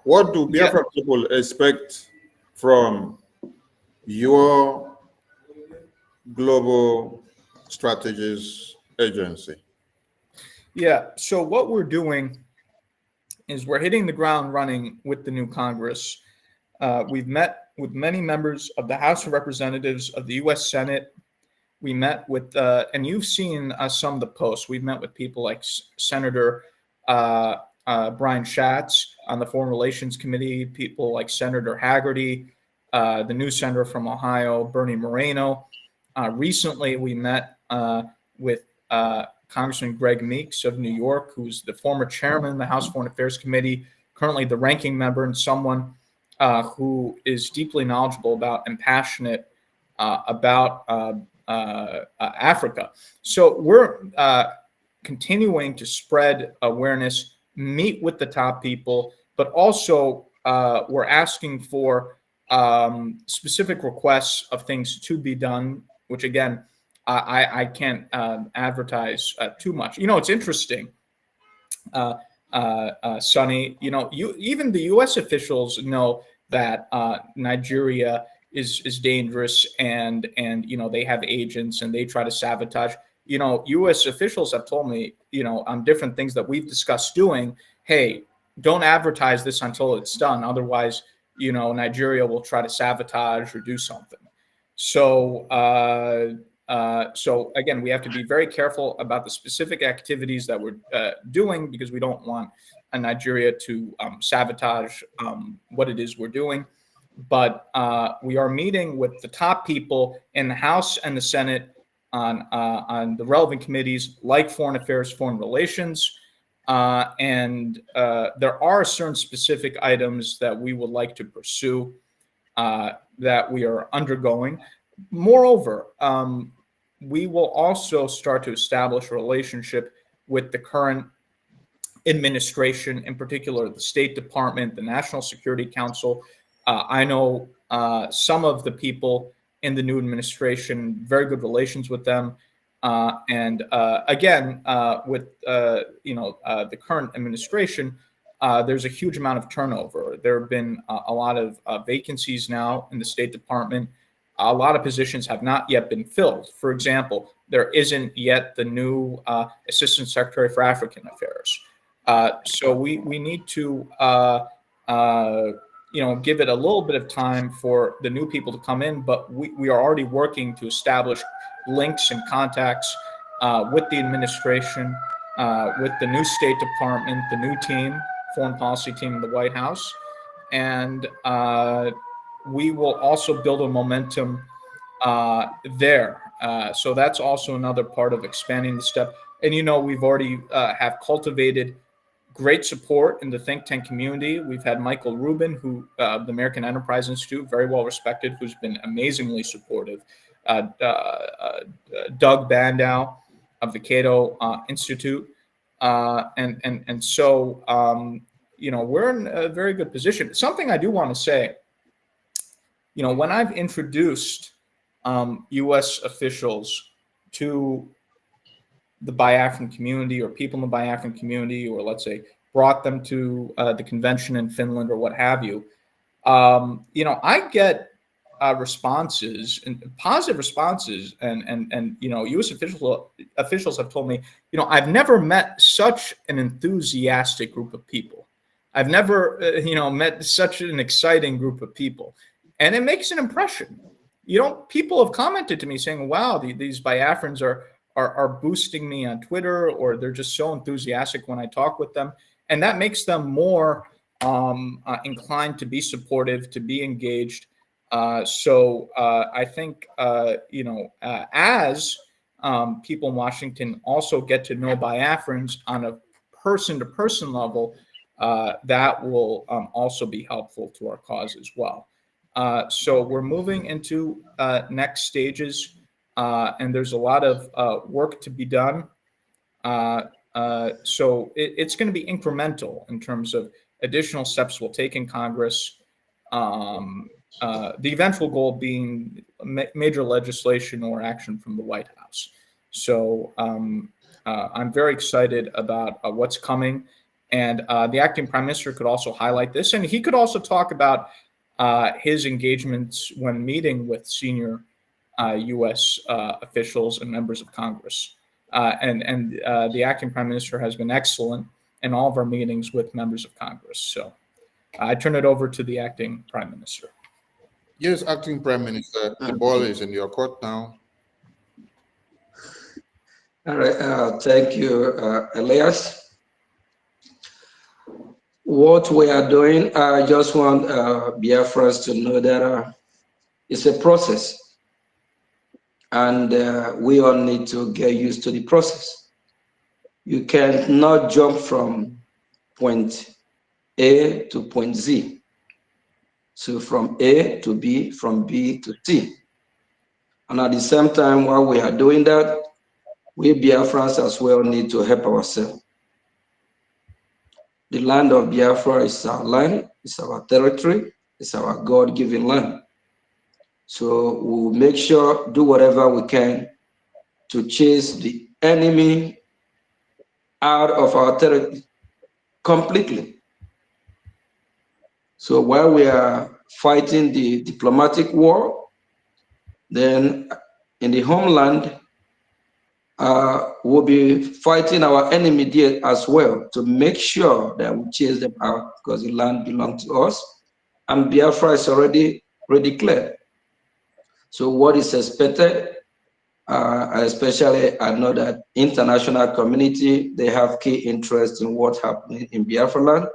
What do Biafra people expect from your global strategies agency? Yeah, so what we're doing is we're hitting the ground running with the new Congress. We've met with many members of the House of Representatives, of the U.S. Senate. We met with, and you've seen some of the posts. We've met with people like Senator Brian Schatz on the Foreign Relations Committee, people like Senator Haggerty, the new senator from Ohio, Bernie Moreno. Recently, we met with Congressman Greg Meeks of New York, who's the former chairman of the House Foreign Affairs Committee, currently the ranking member, and someone who is deeply knowledgeable about and passionate about Africa. So we're continuing to spread awareness, meet with the top people, but also we're asking for specific requests of things to be done, which again, I can't advertise too much. It's interesting. Sonny, even the U.S. officials know that Nigeria is dangerous, and they have agents and they try to sabotage. U.S. officials have told me, on different things that we've discussed doing, hey, don't advertise this until it's done. Otherwise, you know, Nigeria will try to sabotage or do something. So, so again, we have to be very careful about the specific activities that we're doing, because we don't want Nigeria to sabotage what it is we're doing. But we are meeting with the top people in the House and the Senate on the relevant committees like Foreign Affairs, Foreign Relations, and there are certain specific items that we would like to pursue that we are undergoing. Moreover, we will also start to establish a relationship with the current administration, in particular the State Department, the National Security Council. I know some of the people in the new administration, very good relations with them. And again, with the current administration, there's a huge amount of turnover. There have been a lot of vacancies now in the State Department. A lot of positions have not yet been filled. For example, there isn't yet the new Assistant Secretary for African Affairs. So we need to give it a little bit of time for the new people to come in, but we are already working to establish links and contacts with the administration, with the new State Department, the new team, foreign policy team in the White House. And we will also build a momentum there. So that's also another part of expanding the step. And, you know, we've already have cultivated great support in the think tank community. We've had Michael Rubin, who the American Enterprise Institute, very well respected, who's been amazingly supportive. Doug Bandow of the Cato Institute. And so, we're in a very good position. Something I do want to say, when I've introduced U.S. officials to the Biafran community, or people in the Biafran community, or let's say brought them to the convention in Finland or what have you, I get responses, and positive responses, and U.S. officials have told me, I've never met such an enthusiastic group of people. I've never, met such an exciting group of people, and it makes an impression. People have commented to me saying, "Wow, these Biafrans are boosting me on Twitter," or they're just so enthusiastic when I talk with them, and that makes them more inclined to be supportive, to be engaged. So I think, as people in Washington also get to know Biafrans on a person-to-person level, that will also be helpful to our cause as well. So we're moving into next stages, and there's a lot of work to be done. So it's going to be incremental in terms of additional steps we'll take in Congress. The eventual goal being major legislation or action from the White House. So I'm very excited about what's coming. And the acting prime minister could also highlight this. And he could also talk about his engagements when meeting with senior U.S. officials and members of Congress. And the acting prime minister has been excellent in all of our meetings with members of Congress. So I turn it over to the acting prime minister. Yes, acting prime minister, the ball is in your court now. All right, thank you, Elias. What we are doing, I just want Biafrans to know that it's a process, and we all need to get used to the process. You cannot jump from point A to point Z. So from A to B, from B to C. And at the same time, while we are doing that, we Biafrans as well need to help ourselves. The land of Biafra is our land, it's our territory, it's our God-given land. So we'll make sure, do whatever we can to chase the enemy out of our territory completely. So while we are fighting the diplomatic war, then in the homeland, we'll be fighting our enemy there as well to make sure that we chase them out because the land belongs to us. And Biafra is already declared. So what is expected, especially I know that international community, they have key interest in what's happening in Biafra land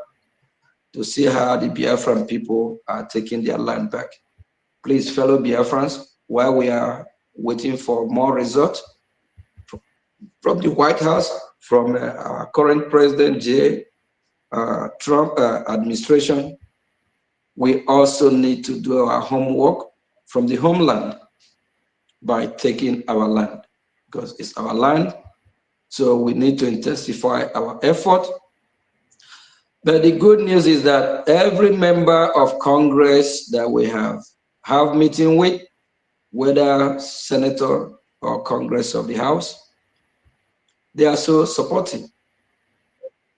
to see how the Biafran people are taking their land back. Please, fellow Biafrans, while we are waiting for more results from the White House, from our current President Trump administration, we also need to do our homework from the homeland by taking our land, because it's our land. So we need to intensify our effort. But the good news is that every member of Congress that we have meeting with, whether senator or Congress of the House, they are so supportive.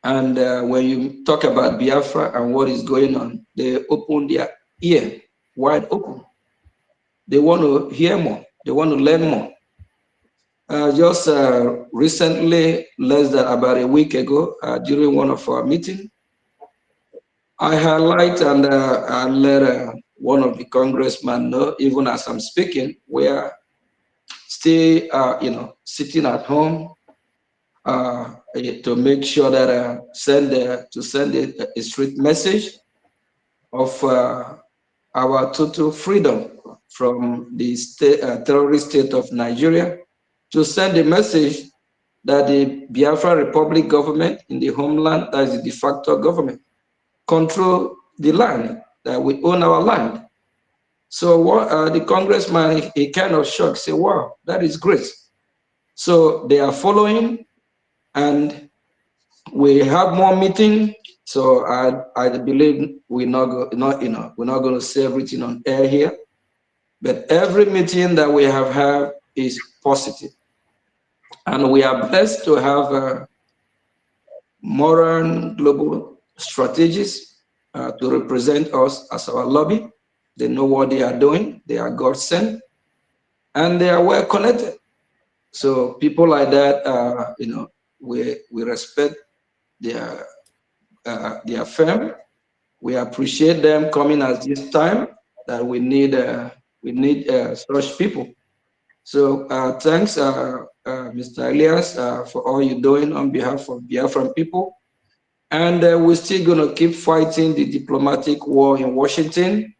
And when you talk about Biafra and what is going on, they open their ear wide open. They want to hear more. They want to learn more. Just recently, less than about a week ago, during one of our meetings, I highlight and I let one of the congressmen know, even as I'm speaking, we are still, sitting at home to make sure that send a strict message of our total freedom from the terrorist state of Nigeria, to send a message that the Biafra Republic government in the homeland, that is the de facto government, control the land, that we own our land. So what the congressman, he kind of shocked, say, wow, that is great. So they are following, and we have more meetings. So I believe we're not going to say everything on air here, but every meeting that we have had is positive. And we are blessed to have modern global strategists to represent us as our lobby. They know what they are doing. They are God sent, and they are well connected. So people like that, we respect their firm. We appreciate them coming at this time that we need such people. So thanks, Mr. Elias, for all you're doing on behalf of Biafran people. And we're still going to keep fighting the diplomatic war in Washington,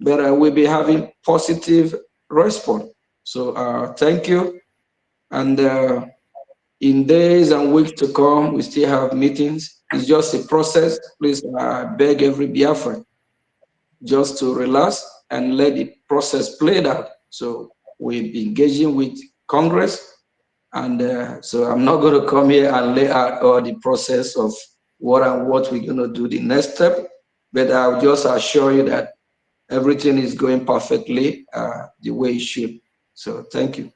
but we'll be having positive response. So thank you. And in days and weeks to come, we still have meetings. It's just a process. Please beg every Biafran just to relax and let the process play out. So we'll be engaging with Congress. And so I'm not going to come here and lay out all the process of what we're going to do the next step, but I'll just assure you that everything is going perfectly the way it should. So thank you.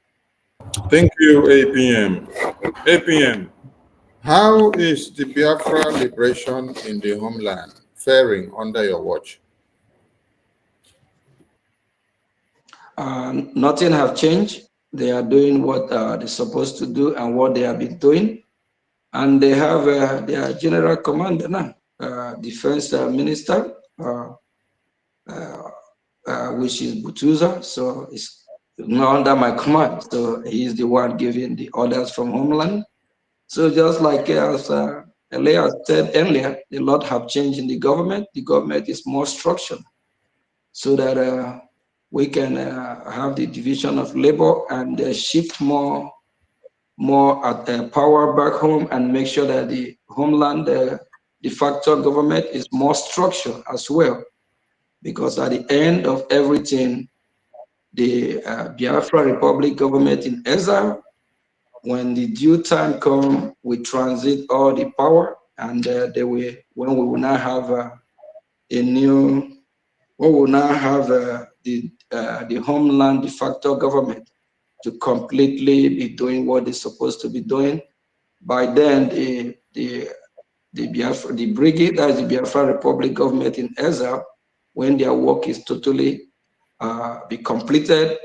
Thank you, APM. APM, how is the Biafra liberation in the homeland faring under your watch? Nothing have changed. They are doing what they're supposed to do and what they have been doing. And they have their general commander now, defense minister, which is Butuza. So it's not under my command. So he's the one giving the orders from homeland. So just like as Elias said earlier, a lot have changed in the government. The government is more structured so that we can have the division of labor and shift more power back home and make sure that the homeland de facto government is more structured as well. Because at the end of everything, the Biafra Republic government in exile, when the due time comes, we transit all the power, and when we will now have the homeland de facto government to completely be doing what they're supposed to be doing. By then, the Brgie, that is the Biafra Republic government in exile, when their work is totally be completed,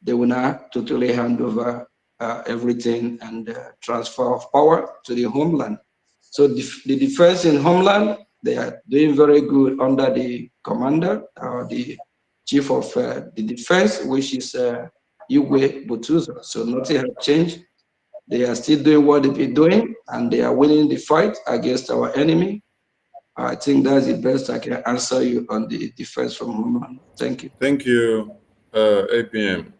they will now totally hand over everything and transfer of power to the homeland. So the defense in homeland, they are doing very good under the commander, the chief of the defense, which is Igwe Butuza. So nothing has changed. They are still doing what they've been doing, and they are winning the fight against our enemy. I think that's the best I can answer you on the defense from homeland. Thank you. Thank you, APM.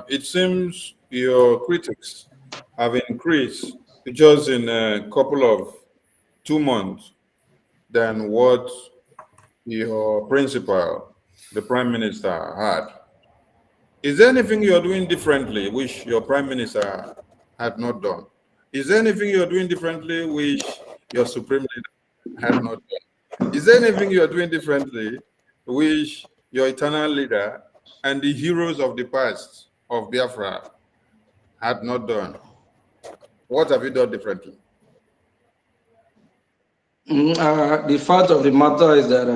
It seems your critics have increased just in a couple of 2 months than what your principal, the Prime Minister, had. Is there anything you're doing differently which your Prime Minister had not done? Is there anything you're doing differently which your Supreme Leader had not done? Is there anything you're doing differently which your eternal leader and the heroes of the past of Biafra had not done? What have you done differently? The fact of the matter is that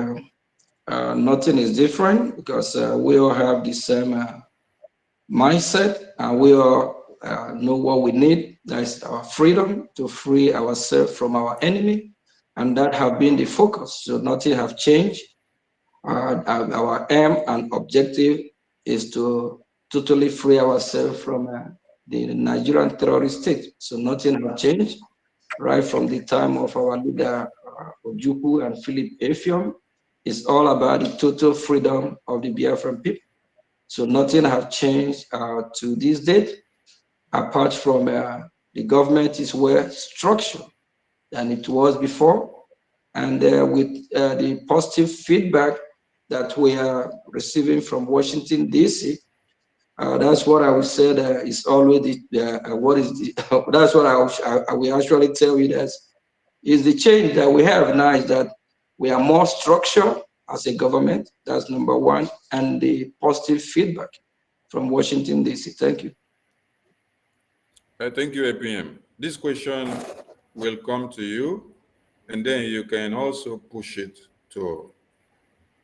nothing is different because we all have the same mindset, and we all know what we need. That's our freedom to free ourselves from our enemy, and that have been the focus. So nothing have changed. Our aim and objective is to totally free ourselves from the Nigerian terrorist state. So nothing have changed right from the time of our leader Ojukwu and Philip Effiong. It's all about the total freedom of the Biafran people. So nothing have changed to this date, apart from the government is well structured than it was before. And with the positive feedback that we are receiving from Washington, D.C., that's what I would say that is always what is the, that's what I will actually tell you that is the change that we have now is that we are more structured as a government. That's number one, and the positive feedback from Washington, D.C. Thank you. Thank you, APM. This question will come to you, and then you can also push it to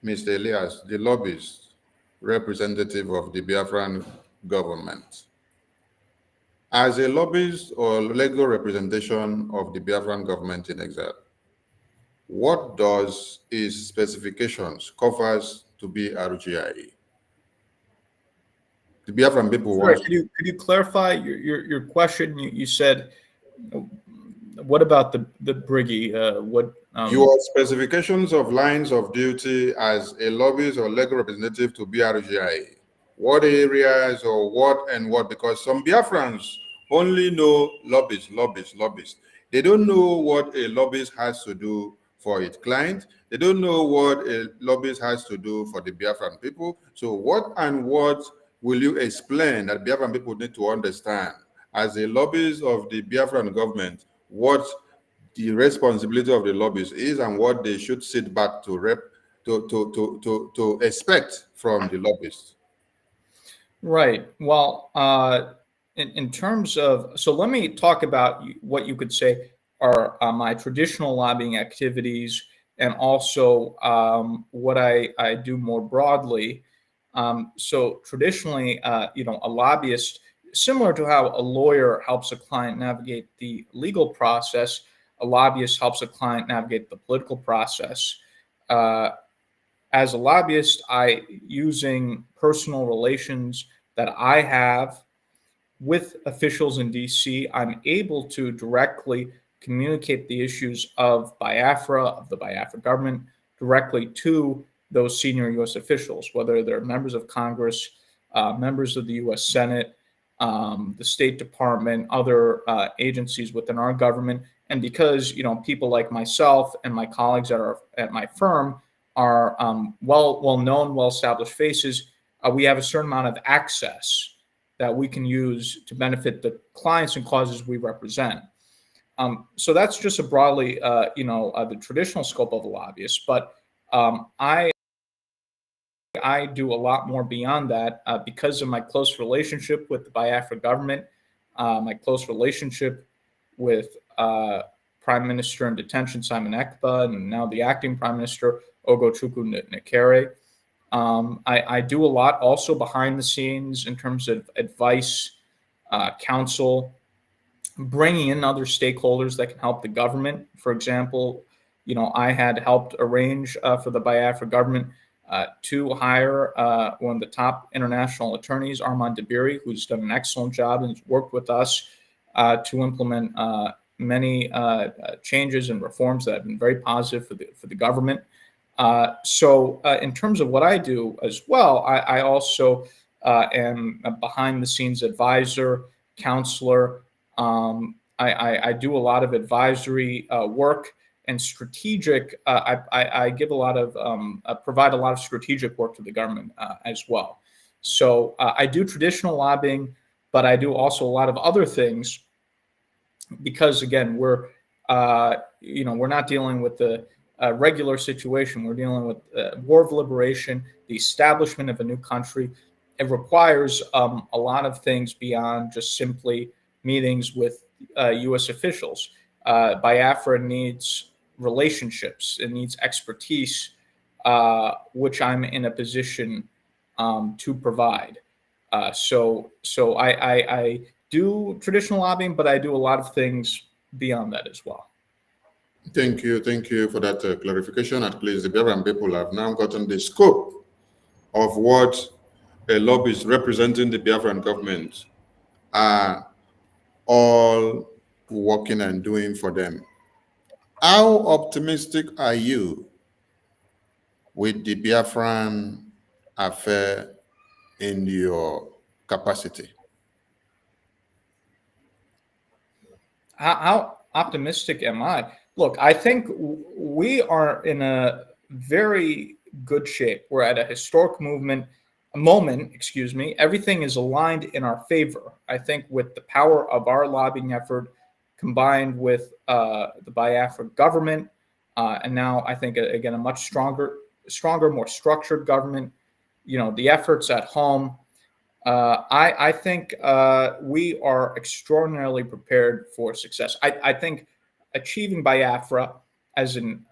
Mr. Elias, the lobbyist, representative of the Biafran government. As a lobbyist or legal representation of the Biafran government in exile, what does its specifications covers to be RGIE? The Biafran people Sorry, want. could you clarify your question? You said, what about the Brgie? Your specifications of lines of duty as a lobbyist or legal representative to BRGI. What areas or what and what? Because some Biafrans only know lobbyists. They don't know what a lobbyist has to do for its client. They don't know what a lobbyist has to do for the Biafran people. So what and what will you explain that Biafran people need to understand as a lobbyist of the Biafran government, what the responsibility of the lobbyists is and what they should sit back to expect from the lobbyists? Right. Well, in terms of, so let me talk about what you could say are my traditional lobbying activities, and also what I do more broadly. So traditionally, a lobbyist, similar to how a lawyer helps a client navigate the legal process, a lobbyist helps a client navigate the political process. As a lobbyist, using personal relations that I have with officials in DC, I'm able to directly communicate the issues of Biafra, of the Biafra government, directly to those senior U.S. officials, whether they're members of Congress, members of the U.S. Senate, the State Department, other agencies within our government. And because people like myself and my colleagues that are at my firm are well-known, well-established faces, we have a certain amount of access that we can use to benefit the clients and causes we represent. So that's just a broadly, the traditional scope of a lobbyist. But I do a lot more beyond that because of my close relationship with the Biafra government, my close relationship with Prime Minister in detention Simon Ekpa, and now the acting Prime Minister Ogochukwu Nekere. I do a lot also behind the scenes in terms of advice council, bringing in other stakeholders that can help the government. For example, I had helped arrange for the Biafra government to hire one of the top international attorneys, Armand Dabiri, who's done an excellent job and has worked with us to implement many changes and reforms that have been very positive for the government. So in terms of what I do as well, I also am a behind-the-scenes advisor, counselor. I do a lot of advisory work and strategic. I give a lot of provide a lot of strategic work to the government as well. So I do traditional lobbying, but I do also a lot of other things because, again, we're not dealing with the regular situation. We're dealing with war of liberation, the establishment of a new country. It requires a lot of things beyond just simply meetings with U.S. officials. Biafra needs relationships. It needs expertise, which I'm in a position to provide. So I do traditional lobbying, but I do a lot of things beyond that as well. Thank you for that clarification. At least the Biafran people have now gotten the scope of what a lobbyist representing the Biafran government are all working and doing for them. How optimistic are you with the Biafran affair in your capacity? How optimistic am I? Look, I think we are in a very good shape. We're at a historic moment. Everything is aligned in our favor. I think with the power of our lobbying effort combined with the Biafra government, and now I think, again, a much stronger, more structured government, the efforts at home, I think we are extraordinarily prepared for success. I think achieving Biafra as an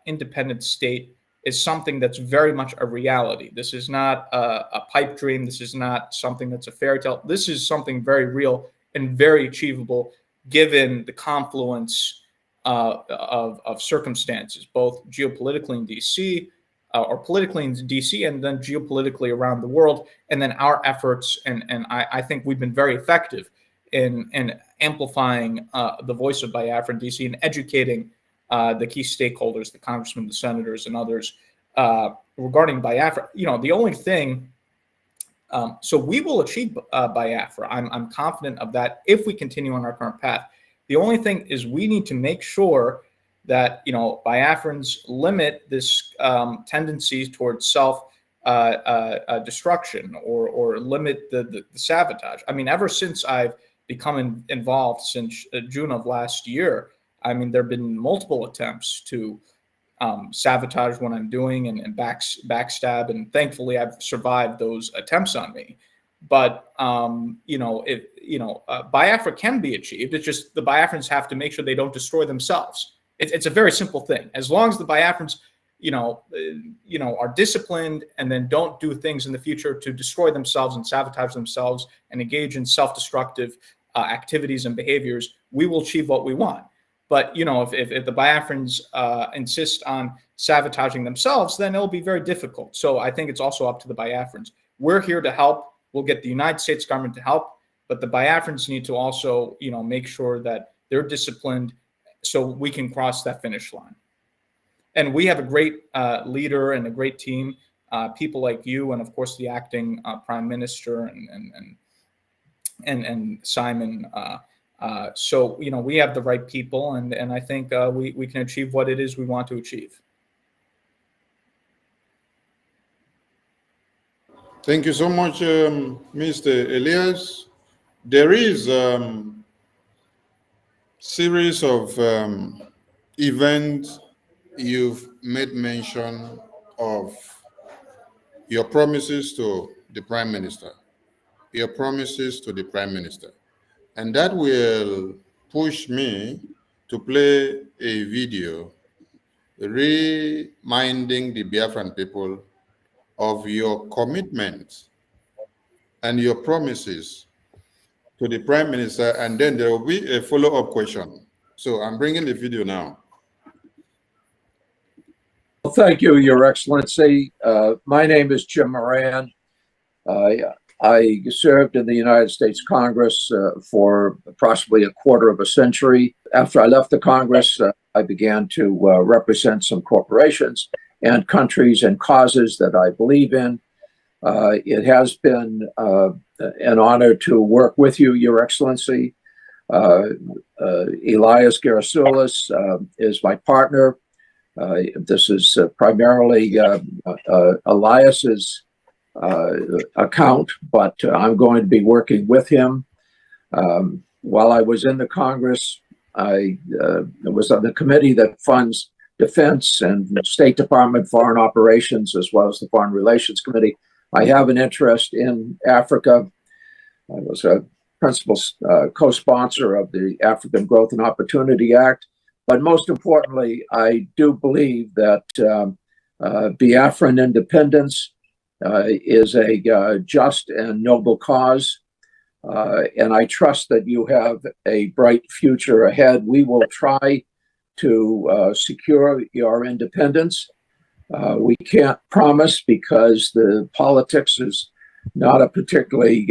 independent state is something that's very much a reality. This is not a pipe dream. This is not something that's a fairy tale. This is something very real and very achievable given the confluence of circumstances, both geopolitically in DC, or politically in DC, and then geopolitically around the world, and then our efforts. And I think we've been very effective in amplifying the voice of Biafra in DC and educating the key stakeholders, the congressmen, the senators, and others regarding Biafra. The only thing, so we will achieve Biafra. I'm confident of that if we continue on our current path. The only thing is we need to make sure that Biafrans limit this tendency towards self destruction or limit the sabotage. I mean, ever since I've become involved since June of last year, I mean, there have been multiple attempts to sabotage what I'm doing and backstab, and thankfully I've survived those attempts on me. But Biafra can be achieved. It's just the Biafrans have to make sure they don't destroy themselves. It's a very simple thing. As long as the Biafrans, are disciplined and then don't do things in the future to destroy themselves and sabotage themselves and engage in self-destructive activities and behaviors, we will achieve what we want. But if the Biafrans insist on sabotaging themselves, then it'll be very difficult. So I think it's also up to the Biafrans. We're here to help. We'll get the United States government to help, but the Biafrans need to also, make sure that they're disciplined so we can cross that finish line. And we have a great leader and a great team, people like you, and of course the acting prime minister and Simon. So we have the right people, and I think we can achieve what it is we want to achieve. Thank you so much, Mr. Elias. There is series of events you've made mention of your promises to the Prime Minister, and that will push me to play a video reminding the Biafran people of your commitment and your promises to the Prime Minister, and then there will be a follow-up question. So I'm bringing the video now. Well, thank you, Your Excellency. My name is Jim Moran. I served in the United States Congress for approximately a quarter of a century. After I left the Congress, I began to represent some corporations and countries and causes that I believe in. It has been an honor to work with you, Your Excellency. Elias Gerasulis is my partner. This is primarily Elias's account, but I'm going to be working with him. While I was in the Congress, I was on the committee that funds defense and State Department foreign operations, as well as the Foreign Relations Committee. I have an interest in Africa. I was a principal co-sponsor of the African Growth and Opportunity Act. But most importantly, I do believe that Biafran Independence is a just and noble cause. And I trust that you have a bright future ahead. We will try to secure your independence. We can't promise because the politics is not a particularly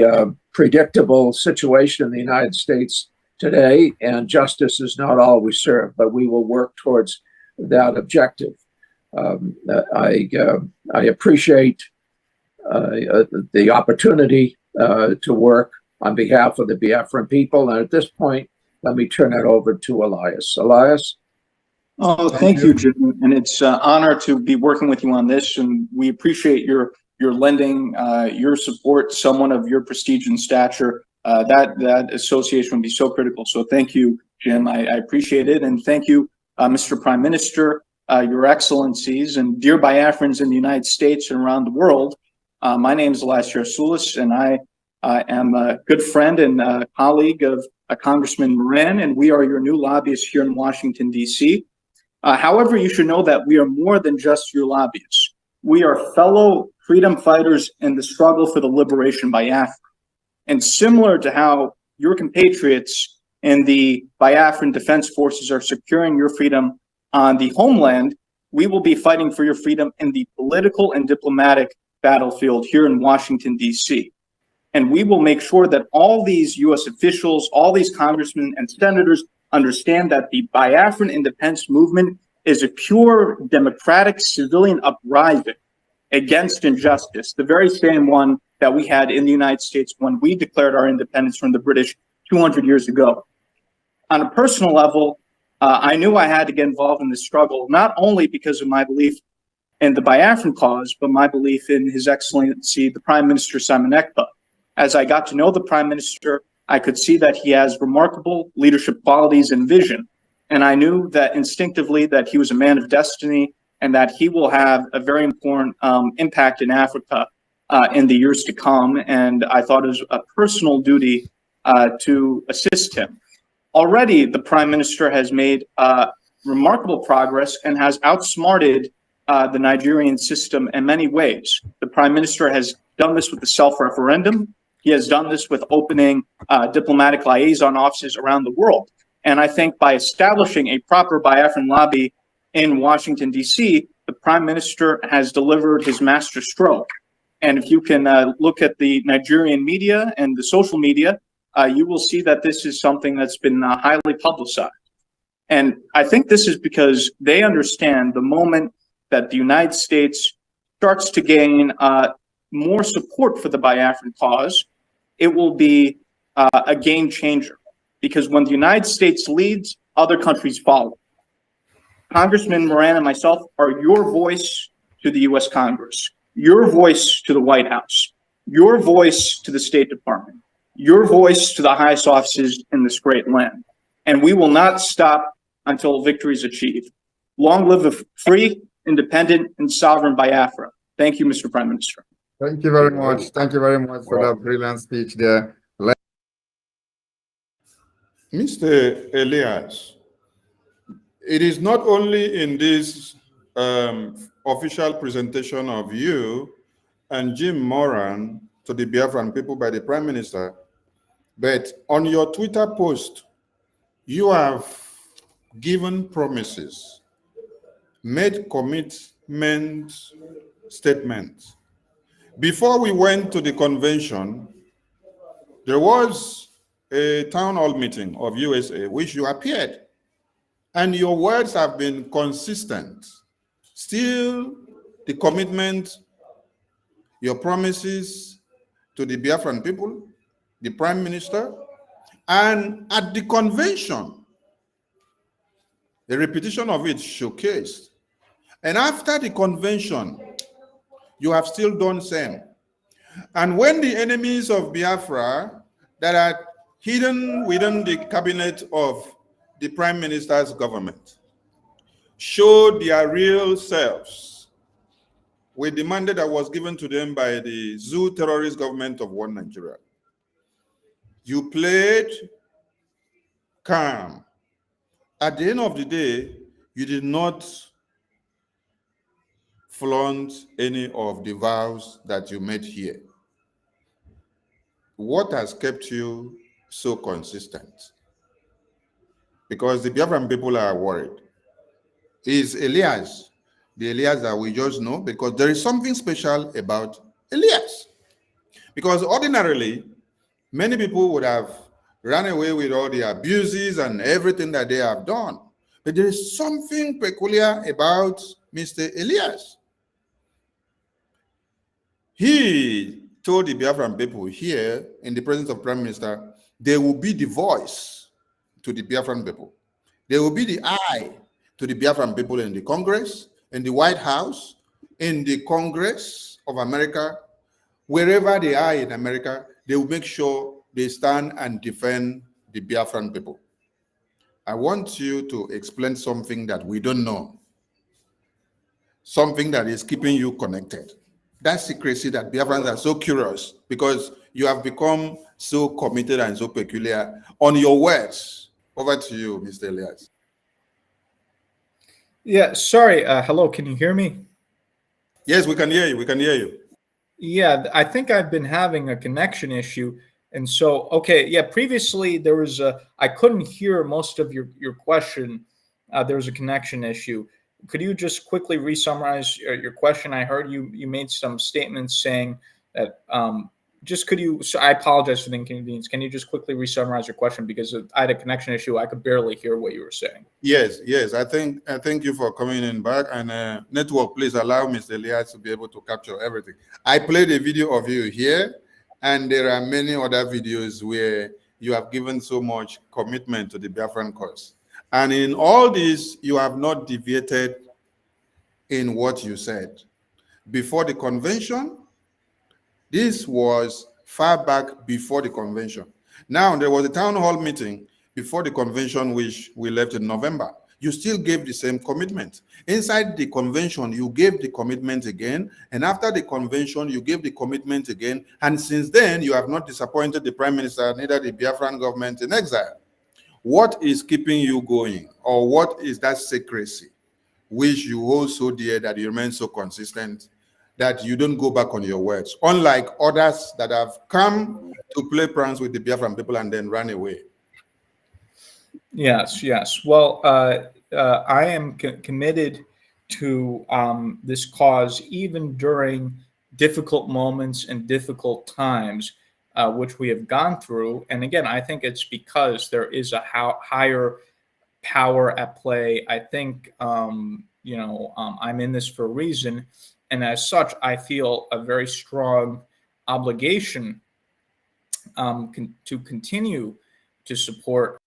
predictable situation in the United States today, and justice is not always served, but we will work towards that objective. I appreciate the opportunity to work on behalf of the Biafran people, and at this point, let me turn it over to Elias. Elias? Oh, thank you, Jim. And it's an honor to be working with you on this, and we appreciate your lending your support to someone of your prestige and stature. That association would be so critical. So thank you, Jim. I appreciate it. And thank you, Mr. Prime Minister, Your Excellencies, and dear Biafrans in the United States and around the world. My name is Elias Gerasulis, and I am a good friend and colleague of Congressman Moran, and we are your new lobbyists here in Washington, D.C. However, you should know that we are more than just your lobbyists. We are fellow freedom fighters in the struggle for the liberation of Biafra. And similar to how your compatriots in the Biafran Defense Forces are securing your freedom on the homeland, we will be fighting for your freedom in the political and diplomatic battlefield here in Washington, D.C. And we will make sure that all these U.S. officials, all these congressmen and senators understand that the Biafran Independence movement is a pure democratic civilian uprising against injustice, the very same one that we had in the United States when we declared our independence from the British 200 years ago. On a personal level, I knew I had to get involved in this struggle, not only because of my belief in the Biafran cause, but my belief in His Excellency, the Prime Minister Simon Ekpa. As I got to know the Prime Minister, I could see that he has remarkable leadership qualities and vision. And I knew that instinctively that he was a man of destiny and that he will have a very important impact in Africa in the years to come. And I thought it was a personal duty to assist him. Already, the Prime Minister has made remarkable progress and has outsmarted the Nigerian system in many ways. The Prime Minister has done this with the self-referendum. He has done this with opening diplomatic liaison offices around the world. And I think by establishing a proper Biafran lobby in Washington, D.C., the Prime Minister has delivered his master stroke. And if you can look at the Nigerian media and the social media, you will see that this is something that's been highly publicized. And I think this is because they understand the moment that the United States starts to gain more support for the Biafran cause, it will be a game changer. Because when the United States leads, other countries follow. Congressman Moran and myself are your voice to the U.S. Congress, your voice to the White House, your voice to the State Department, your voice to the highest offices in this great land. And we will not stop until victory is achieved. Long live a free, independent, and sovereign Biafra. Thank you, Mr. Prime Minister. Thank you very much. Thank you very much for that brilliant speech there. Mr. Elias, it is not only in this official presentation of you and Jim Moran to the Biafran people by the Prime Minister But on your Twitter post, you have given promises, made commitment statements. Before we went to the convention, there was a town hall meeting of USA, which you appeared, and your words have been consistent. Still, the commitment, your promises to the Biafran people, the Prime Minister, and at the convention, the repetition of it showcased. And after the convention, you have still done same. And when the enemies of Biafra that are hidden within the cabinet of the Prime Minister's government showed their real selves with the mandate that was given to them by the zoo terrorist government of one Nigeria, you played calm. At the end of the day, you did not flaunt any of the vows that you made here. What has kept you so consistent? Because the Biafran people are worried. Is Elias, the Elias that we just know, because there is something special about Elias. Because ordinarily, many people would have run away with all the abuses and everything that they have done. But there is something peculiar about Mr. Elias. He told the Biafran people here in the presence of Prime Minister, they will be the voice to the Biafran people. They will be the eye to the Biafran people in the Congress, in the White House, in the Congress of America, wherever they are in America, they will make sure they stand and defend the Biafran people. I want you to explain something that we don't know, something that is keeping you connected. That secrecy that Biafrans are so curious because you have become so committed and so peculiar on your words. Over to you, Mr. Elias. Yeah, sorry. Hello, can you hear me? Yes, we can hear you. We can hear you. Yeah, I think I've been having a connection issue. And so, okay, yeah, previously there was I couldn't hear most of your question. There was a connection issue. Could you just quickly re-summarize your question? I heard you made some statements saying that, so I apologize for the inconvenience. Can you just quickly re-summarize your question? Because I had a connection issue. I could barely hear what you were saying. Yes. I thank you for coming in back. And network, please allow Mr. Elias to be able to capture everything. I played a video of you here, and there are many other videos where you have given so much commitment to the Biafran cause. And in all this, you have not deviated in what you said. Before the convention, this was far back before the convention. Now, there was a town hall meeting before the convention, which we left in November. You still gave the same commitment. Inside the convention, you gave the commitment again. And after the convention, you gave the commitment again. And since then, you have not disappointed the Prime Minister, neither the Biafran government in exile. What is keeping you going? Or what is that secrecy which you hold so dear that you remain so consistent that you don't go back on your words, unlike others that have come to play pranks with the Biafran people and then run away? Yes. Well, I am committed to this cause, even during difficult moments and difficult times, which we have gone through. And again, I think it's because there is a higher power at play. I think, I'm in this for a reason. And as such, I feel a very strong obligation to continue to support.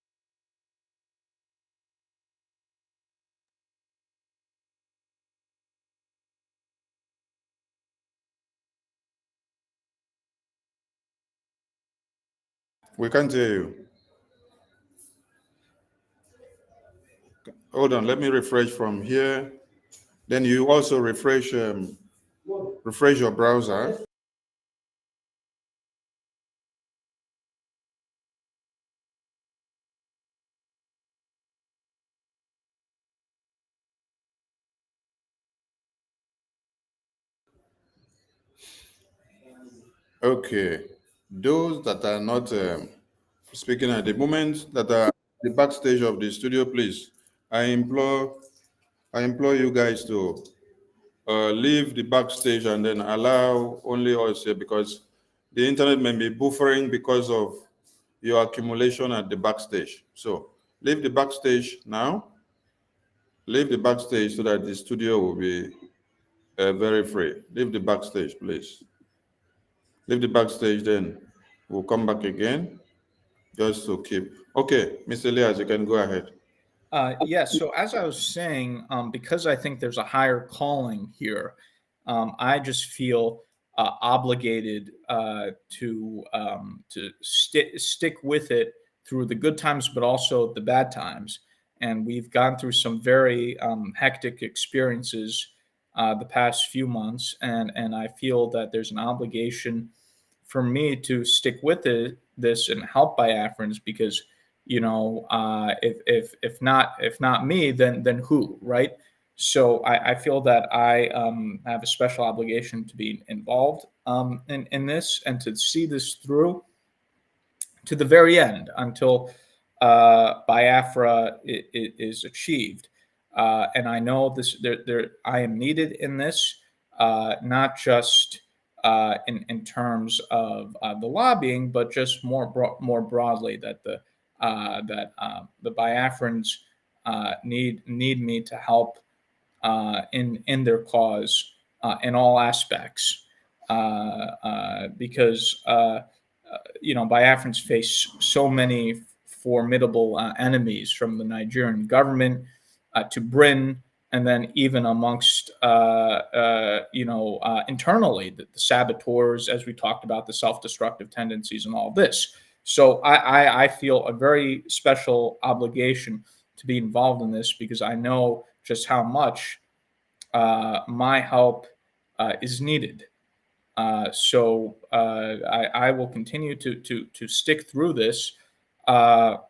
We can't hear you. Hold on, let me refresh from here. Then you also refresh your browser. Okay, those that are not speaking at the moment that are at the backstage of the studio, please, I implore you guys to leave the backstage and then allow only us here, because the internet may be buffering because of your accumulation at the backstage. So leave the backstage now. Leave the backstage so that the studio will be very free. Leave the backstage, please. Leave the backstage, then we'll come back again just to keep. Okay, Mr. Elias, you can go ahead. Yes. So as I was saying, because I think there's a higher calling here, I just feel obligated to stick with it through the good times, but also the bad times. And we've gone through some very hectic experiences the past few months, and I feel that there's an obligation for me to stick with this and help Biafrans, because if not me, then who, right? So I feel that I have a special obligation to be involved in this and to see this through to the very end until Biafra is achieved. And I know I am needed in this, not just in terms of the lobbying, but just more broadly, that the Biafrans need me to help in their cause in all aspects, because Biafrans face so many formidable enemies, from the Nigerian government to Britain, and then even amongst internally, the saboteurs, as we talked about, the self-destructive tendencies and all this. So I feel a very special obligation to be involved in this, because I know just how much my help is needed. So I will continue to stick through this, and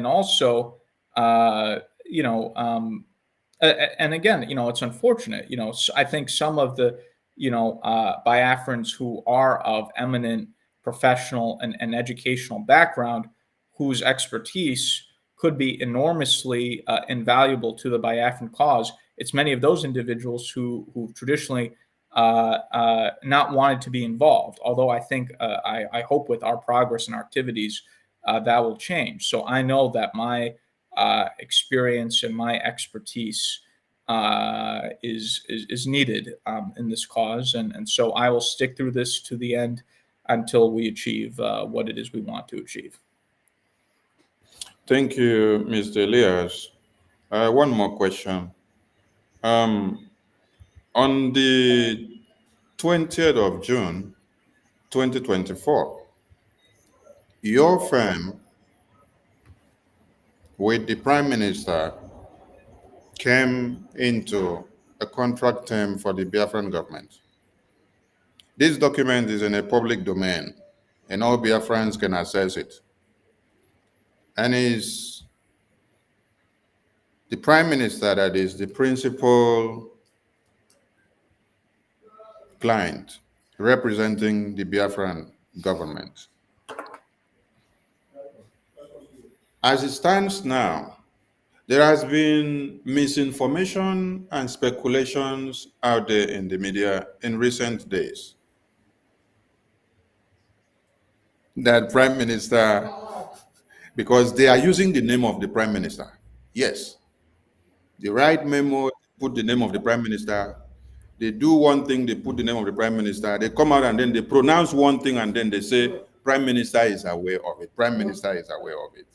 also and again, it's unfortunate. I think some of the Biafrans who are of eminent professional and educational background, whose expertise could be enormously invaluable to the Biafran cause. It's many of those individuals who've traditionally not wanted to be involved. Although I think I hope with our progress and our activities that will change. So I know that my experience and my expertise is needed in this cause, and so I will stick through this to the end until we achieve what it is we want to achieve. Thank you, Mr. Elias. One more question. On the 20th of June, 2024, your firm with the Prime Minister came into a contract term for the Biafran government. This document is in a public domain, and all Biafrans can access it. And is the Prime Minister that is the principal client representing the Biafran government. As it stands now, there has been misinformation and speculations out there in the media in recent days that Prime Minister, because they are using the name of the Prime Minister. Yes, they write memo, put the name of the Prime Minister. They do one thing, they put the name of the Prime Minister. They come out and then they pronounce one thing and then they say, Prime Minister is aware of it. Prime Minister is aware of it.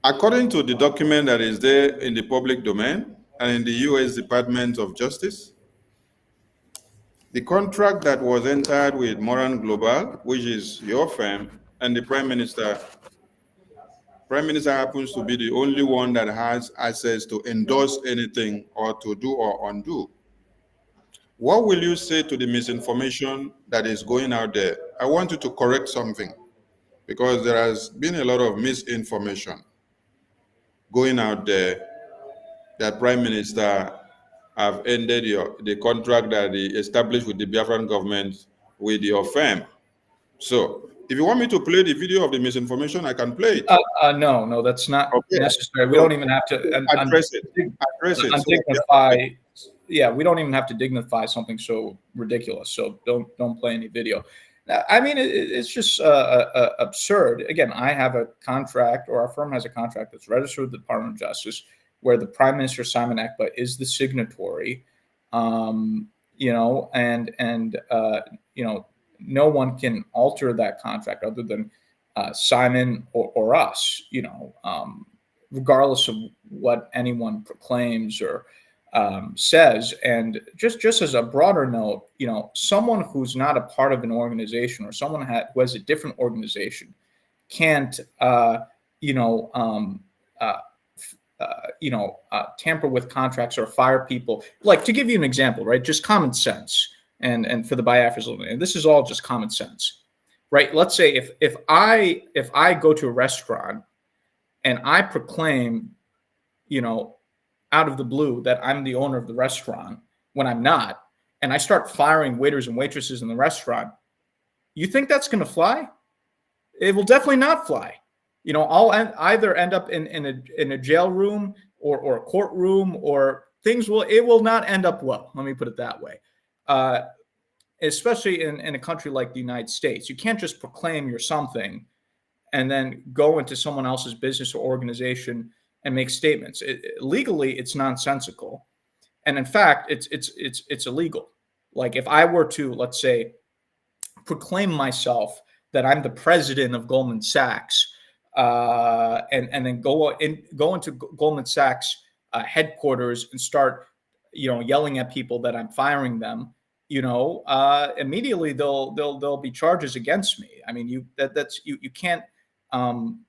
According to the document that is there in the public domain and in the U.S. Department of Justice, the contract that was entered with Moran Global, which is your firm, and the Prime Minister happens to be the only one that has access to endorse anything or to do or undo. What will you say to the misinformation that is going out there? I want you to correct something, because there has been a lot of misinformation going out there that Prime Minister have ended the contract that they established with the Biafran government with your firm. So if you want me to play the video of the misinformation, I can play it. No, that's not Okay. necessary. We don't even have to address it. Undignify. Yeah, we don't even have to dignify something so ridiculous. So don't play any video. I mean, it's just absurd. Again, I have a contract, or our firm has a contract that's registered with the Department of Justice, where the Prime Minister Simon Ekpa is the signatory. You know, and you know, no one can alter that contract other than Simon or us. You know, regardless of what anyone proclaims or says. And just as a broader note, you know, someone who's not a part of an organization, or someone who has a different organization, can't tamper with contracts or fire people. Like, to give you an example, right? Just common sense, and for the Biafras, and this is all just common sense, right? Let's say if I go to a restaurant and I proclaim, you know, out of the blue that I'm the owner of the restaurant when I'm not, and I start firing waiters and waitresses in the restaurant, you think that's going to fly? It will definitely not fly. You know, I'll either end up in a jail room or a courtroom, or it will not end up well. Let me put it that way. Especially in a country like the United States, you can't just proclaim you're something and then go into someone else's business or organization and make statements. Legally, it's nonsensical, and in fact, it's illegal. Like, if I were to, let's say, proclaim myself that I'm the president of Goldman Sachs, and then go into Goldman Sachs headquarters and start, you know, yelling at people that I'm firing them, you know, immediately there'll be charges against me. I mean, you can't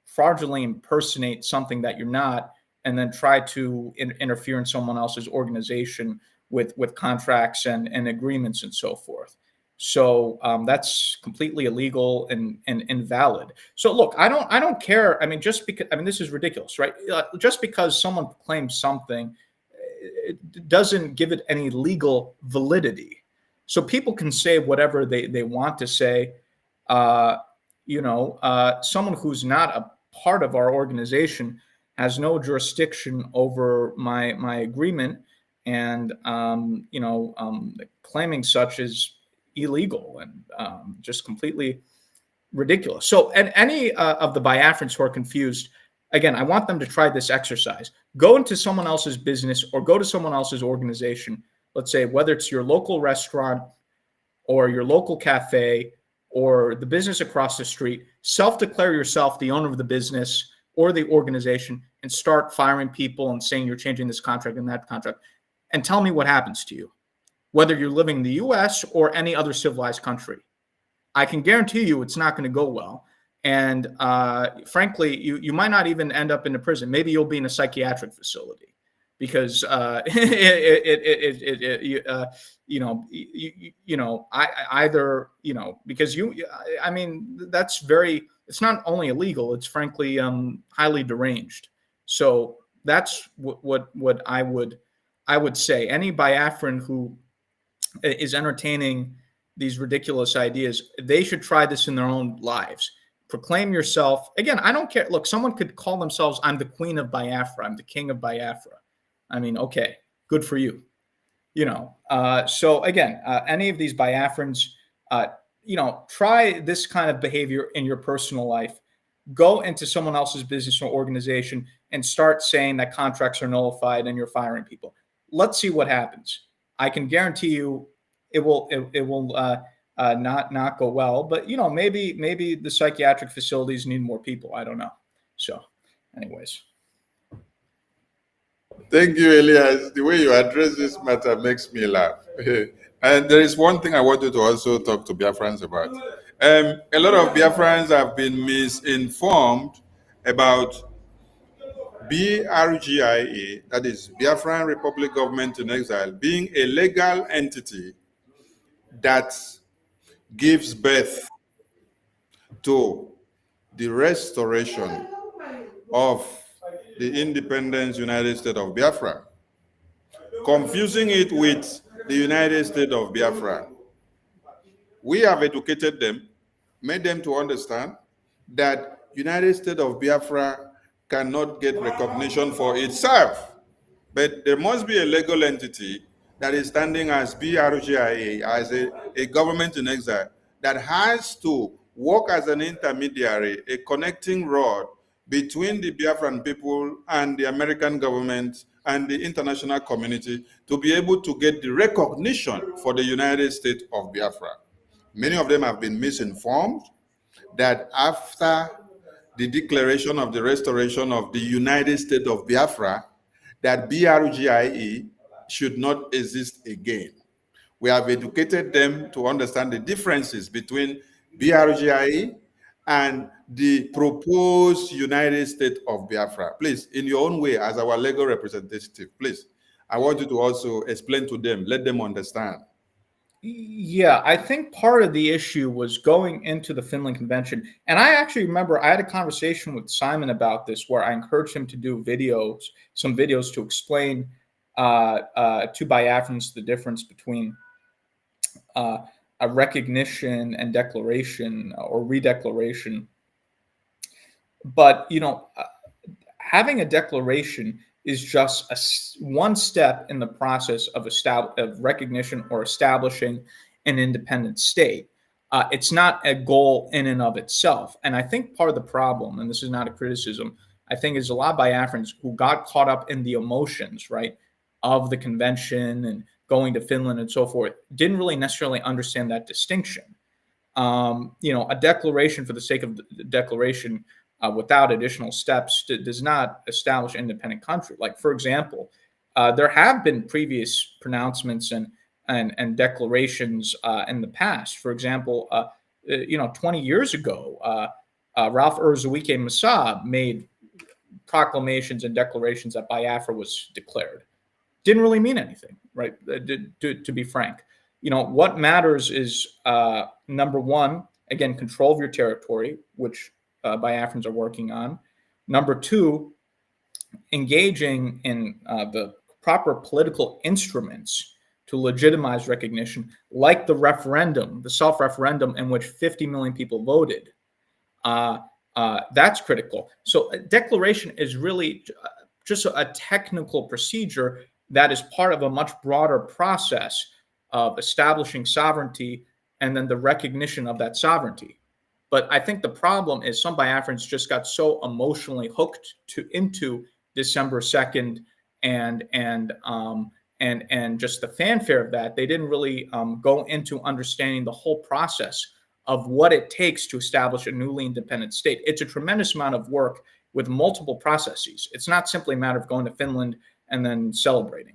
fraudulently impersonate something that you're not, and then try to interfere in someone else's organization with contracts and agreements and so forth. So that's completely illegal and invalid. So look, I don't care. I mean, just because, I mean, this is ridiculous, right? Just because someone claims something, it doesn't give it any legal validity. So people can say whatever they want to say. You know, someone who's not a part of our organization has no jurisdiction over my agreement, and you know, claiming such is illegal and just completely ridiculous. So, and any of the Biafrans who are confused, again, I want them to try this exercise. Go into someone else's business or go to someone else's organization. Let's say whether it's your local restaurant or your local cafe or the business across the street, self-declare yourself the owner of the business or the organization and start firing people and saying you're changing this contract and that contract, and tell me what happens to you, whether you're living in the US or any other civilized country. I can guarantee you it's not going to go well. And frankly, you might not even end up in a prison. Maybe you'll be in a psychiatric facility because because I mean, it's not only illegal, it's frankly highly deranged. So that's what I would say. Any Biafran who is entertaining these ridiculous ideas, they should try this in their own lives. Proclaim yourself. Again, I don't care. Look, someone could call themselves, I'm the queen of Biafra, I'm the king of Biafra. I mean, okay, good for you. You know, so again, any of these Biafrans, you know, try this kind of behavior in your personal life. Go into someone else's business or organization and start saying that contracts are nullified and you're firing people. Let's see what happens. I can guarantee you it will not go well, but you know, maybe the psychiatric facilities need more people. I don't know. So anyways. Thank you, Elias. The way you address this matter makes me laugh. And there is one thing I wanted to also talk to Biafrans about. A lot of Biafrans have been misinformed about BRGIA, that is Biafran Republic Government in Exile, being a legal entity that gives birth to the restoration of the independent United States of Biafra. confusing it with the United States of Biafra. We have educated them, made them to understand that United States of Biafra cannot get recognition for itself, but there must be a legal entity that is standing as BRGIA, as a government in exile, that has to work as an intermediary, a connecting rod between the Biafran people and the American government and the international community to be able to get the recognition for the United States of Biafra. Many of them have been misinformed that after the declaration of the restoration of the United States of Biafra, that BRGIE should not exist again. We have educated them to understand the differences between BRGIE and the proposed United States of Biafra. Please, in your own way, as our legal representative, please, I want you to also explain to them, let them understand. Yeah, I think part of the issue was going into the Finland Convention. And I actually remember I had a conversation with Simon about this where I encouraged him to do videos, some videos to explain to Biafrans the difference between a recognition and declaration or redeclaration. But, you know, having a declaration is just one step in the process of recognition or establishing an independent state. It's not a goal in and of itself. And I think part of the problem, and this is not a criticism, I think is a lot of Biafrans who got caught up in the emotions, right, of the convention and going to Finland and so forth, didn't really necessarily understand that distinction. You know, a declaration for the sake of the declaration without additional steps does not establish an independent country. Like, for example, there have been previous pronouncements and declarations in the past. For example, you know, 20 years ago, Ralph Urzuwike Massa made proclamations and declarations that Biafra was declared. Didn't really mean anything, right? To be frank, you know, what matters is number one, again, control of your territory, which Biafrans are working on. Number two, engaging in the proper political instruments to legitimize recognition, like the referendum, the self-referendum in which 50 million people voted. That's critical. So a declaration is really just a technical procedure that is part of a much broader process of establishing sovereignty and then the recognition of that sovereignty. But I think the problem is some Biafrans just got so emotionally hooked into December 2nd and just the fanfare of that, they didn't really go into understanding the whole process of what it takes to establish a newly independent state. It's a tremendous amount of work with multiple processes. It's not simply a matter of going to Finland and then celebrating.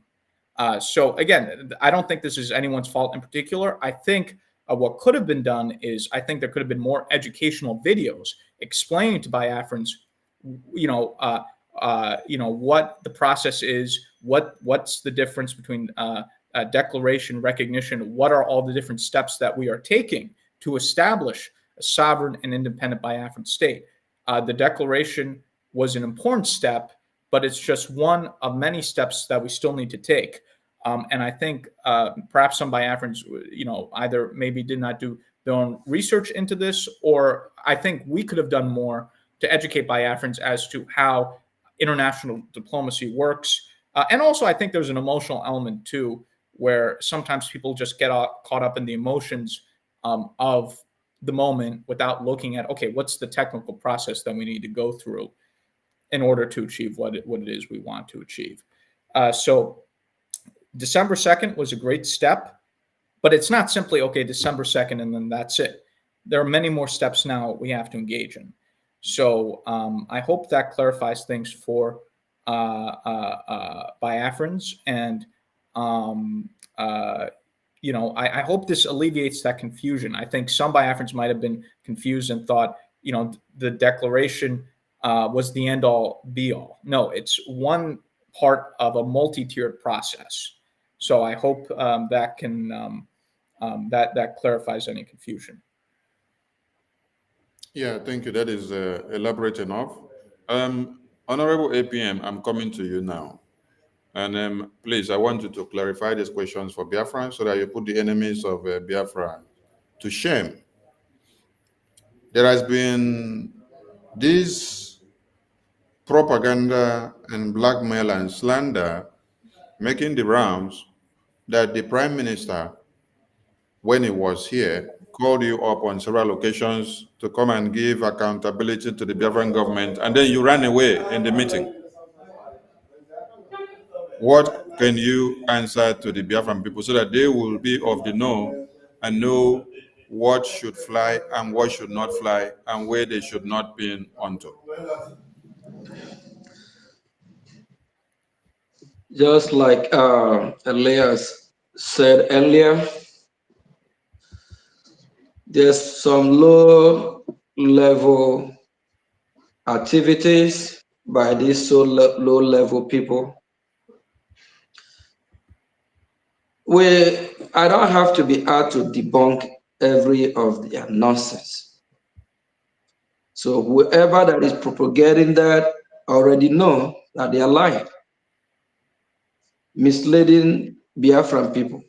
So again, I don't think this is anyone's fault in particular. I think what could have been done is I think there could have been more educational videos explaining to Biafrans, you know, what the process is, what's the difference between declaration, recognition, what are all the different steps that we are taking to establish a sovereign and independent Biafran state. The declaration was an important step, but it's just one of many steps that we still need to take. And I think perhaps some Biafrans, you know, either maybe did not do their own research into this, or I think we could have done more to educate Biafrans as to how international diplomacy works. And also, I think there's an emotional element too, where sometimes people just get caught up in the emotions of the moment without looking at, okay, what's the technical process that we need to go through in order to achieve what it is we want to achieve. So December 2nd was a great step, but it's not simply, okay, December 2nd, and then that's it. There are many more steps now we have to engage in. So I hope that clarifies things for Biafrans. And, you know, I hope this alleviates that confusion. I think some Biafrans might have been confused and thought, you know, the declaration was the end all be all. No, it's one part of a multi-tiered process. So I hope that can that clarifies any confusion. Yeah, thank you. That is elaborate enough. Honorable APM, I'm coming to you now. And please, I want you to clarify these questions for Biafra so that you put the enemies of Biafra to shame. There has been this propaganda and blackmail and slander making the rounds that the Prime Minister, when he was here, called you up on several occasions to come and give accountability to the Biafran government, and then you ran away in the meeting. What can you answer to the Biafran people so that they will be of the know and know what should fly and what should not fly and where they should not be onto? Just like Elias said earlier, there's some low-level activities by these low-level people. I don't have to be out to debunk every of their nonsense. So whoever that is propagating that already know that they are lying, misleading Biafran people.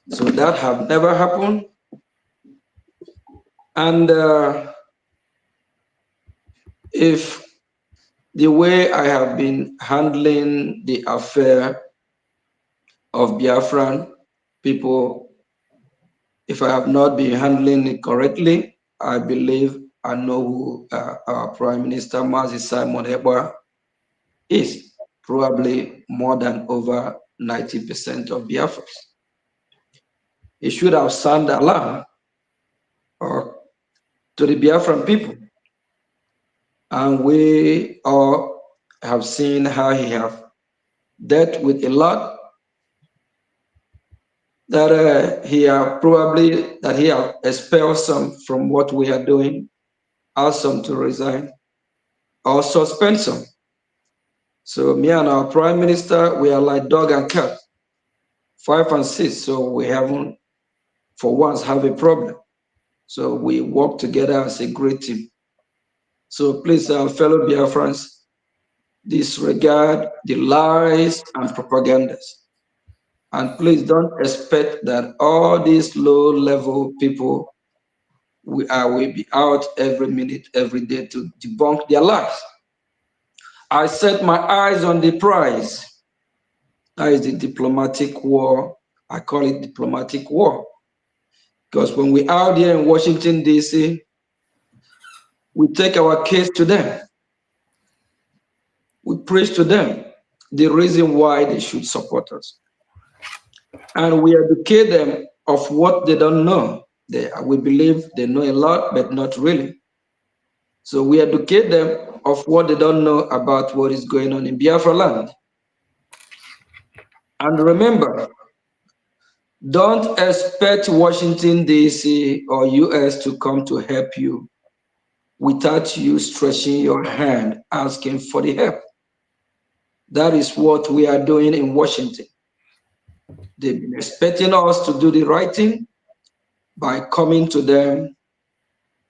So that have never happened. And if the way I have been handling the affair of Biafran people, if I have not been handling it correctly, I believe I know who our Prime Minister Mazi Simon Ekpa is, probably more than over 90% of Biafrans. He should have sounded alarm to the Biafran people. And we all have seen how he have dealt with a lot, that he have expelled some from what we are doing, asked some to resign, or suspend some. So me and our Prime Minister, we are like dog and cat, 5 and 6. So we haven't, for once, have a problem. So we work together as a great team. So please, fellow Biafrans, disregard the lies and propagandas. And please don't expect that all these low-level people will be out every minute, every day to debunk their lies. I set my eyes on the prize. That is the diplomatic war. I call it diplomatic war. Because when we're out here in Washington, D.C., we take our case to them. We preach to them the reason why they should support us. And we educate them of what they don't know. We believe they know a lot, but not really. So we educate them of what they don't know about what is going on in Biafra land. And remember, don't expect Washington, D.C. or U.S. to come to help you without you stretching your hand, asking for the help. That is what we are doing in Washington. They've been expecting us to do the right thing by coming to them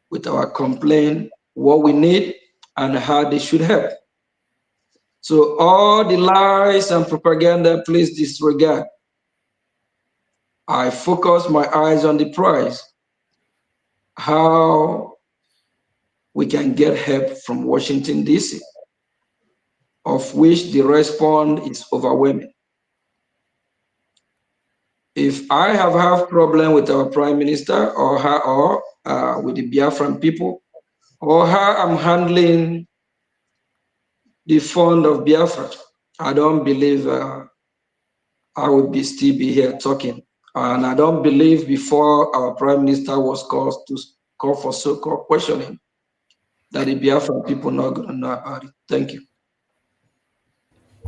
with our complaint, what we need, and how they should help. So all the lies and propaganda, please disregard. I focus my eyes on the prize, how we can get help from Washington, D.C., of which the response is overwhelming. If I have problem with our Prime Minister or with the Biafran people, or how I'm handling the fund of Biafra, I don't believe I would still be here talking. And I don't believe before our Prime Minister was called to call for so-called questioning that the Biafran people not going to know about it. Thank you.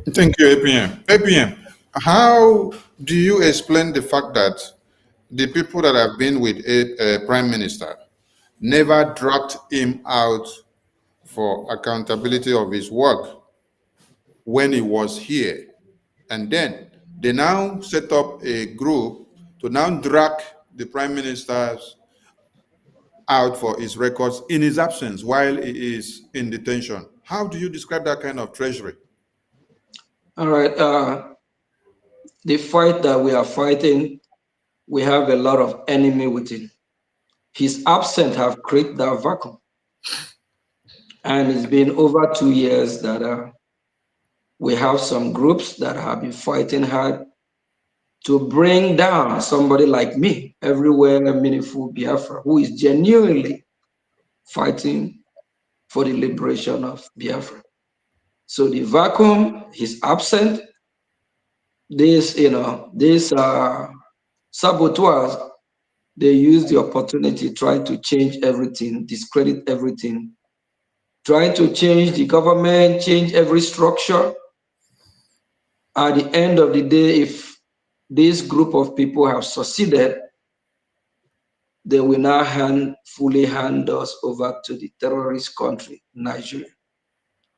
Thank you, APM. APM, how do you explain the fact that the people that have been with a Prime Minister never dragged him out for accountability of his work when he was here? And then they now set up a group to now drag the Prime Minister's out for his records in his absence while he is in detention. How do you describe that kind of treachery? All right. The fight that we are fighting, we have a lot of enemy within. His absence have created that vacuum. And it's been over 2 years that we have some groups that have been fighting hard to bring down somebody like me, everywhere meaningful Biafra, who is genuinely fighting for the liberation of Biafra. So the vacuum is absent. These saboteurs, they use the opportunity, trying to change everything, discredit everything, trying to change the government, change every structure. At the end of the day, if this group of people have succeeded, they will now fully hand us over to the terrorist country, Nigeria.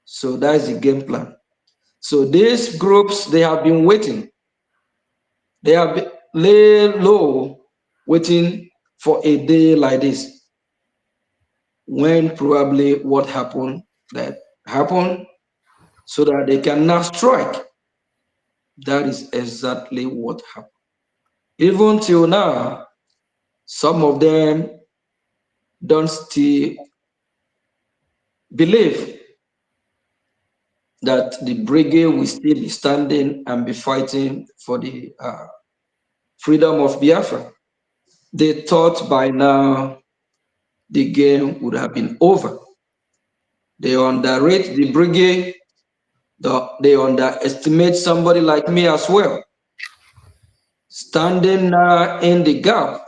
So that's the game plan. So these groups, they have been waiting. They have been lay low, waiting for a day like this, when probably what happened so that they can now strike. That is exactly what happened. Even till now, some of them don't still believe that the brigade will still be standing and be fighting for the freedom of Biafra. They thought by now the game would have been over. They underrate the brigade. They underestimate somebody like me as well, standing in the gap,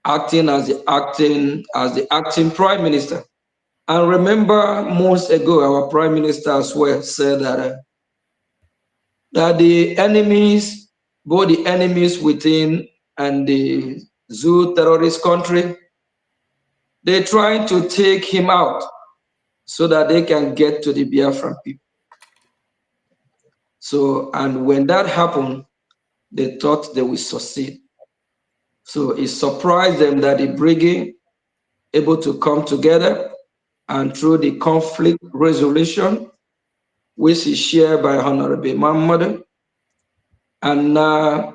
acting as the acting prime minister. And remember, months ago, our prime minister as well said that the enemies, both the enemies within and the zoo terrorist country, they're trying to take him out so that they can get to the Biafran people. So, and when that happened, they thought they would succeed. So it surprised them that the brigade able to come together, and through the conflict resolution, which is shared by Honorable Mahmoud, and now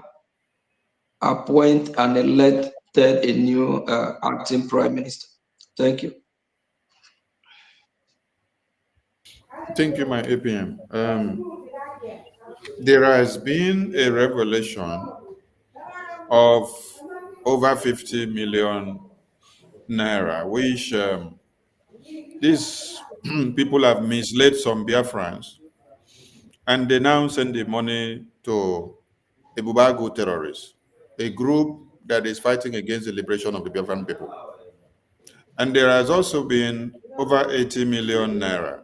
appoint and elected a new acting prime minister. Thank you. Thank you, my APM. There has been a revelation of over 50 million naira, which these people have misled some Biafrans, and they now send the money to a Bubagu terrorist, a group that is fighting against the liberation of the Biafran people. And there has also been over 80 million naira,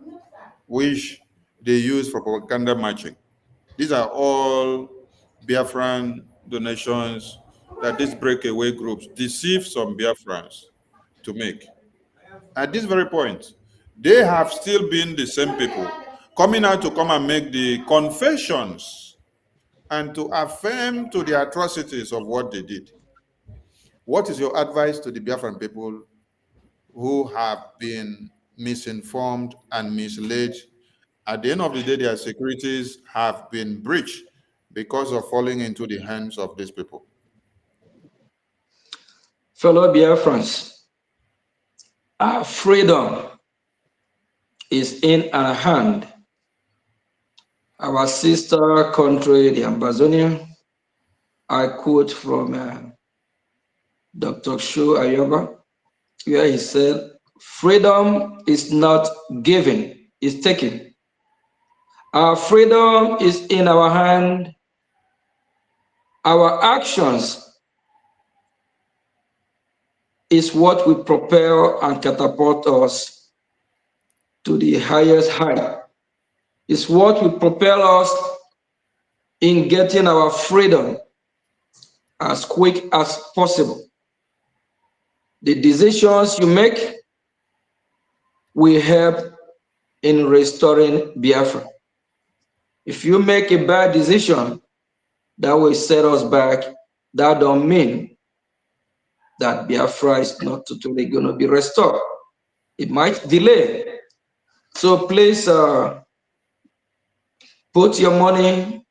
which they use for propaganda matching. These are all Biafran donations that these breakaway groups deceive some Biafrans to make. At this very point, they have still been the same people coming out to come and make the confessions and to affirm to the atrocities of what they did. What is your advice to the Biafran people who have been misinformed and misled? At the end of the day, their securities have been breached because of falling into the hands of these people. Fellow Biafrans, our freedom is in our hand. Our sister country, the Ambazonia, I quote from Dr. Shu Ayoba, where he said, freedom is not given, it's taken. Our freedom is in our hand. Our actions is what will propel and catapult us to the highest height. It's what will propel us in getting our freedom as quick as possible. The decisions you make will help in restoring Biafra. If you make a bad decision that will set us back, that don't mean that Biafra is not totally going to be restored. It might delay. So please put Put your money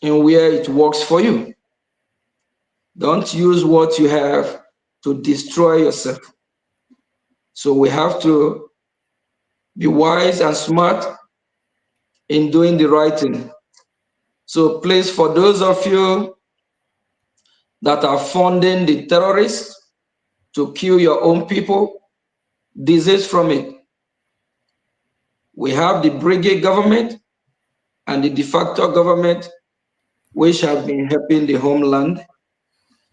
in where it works for you. Don't use what you have to destroy yourself. So we have to be wise and smart in doing the right thing. So please, for those of you that are funding the terrorists to kill your own people, desist from it. We have the Brgie government and the de facto government, which have been helping the homeland.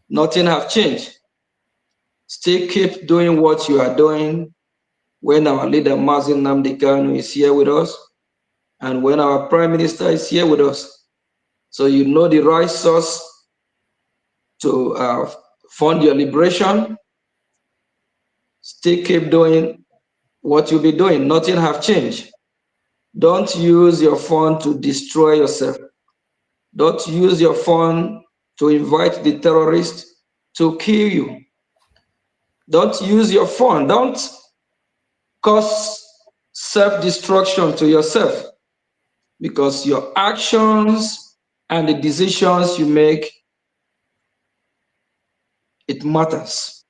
Nothing have changed. Still keep doing what you are doing when our leader Mazi Nnamdi Kanu is here with us and when our prime minister is here with us. So you know the right source to fund your liberation. Still keep doing what you'll be doing. Nothing have changed. Don't use your fund to destroy yourself. Don't use your fund to invite the terrorists to kill you. Don't use your fund. Don't cause self-destruction to yourself, because your actions and the decisions you make, it matters.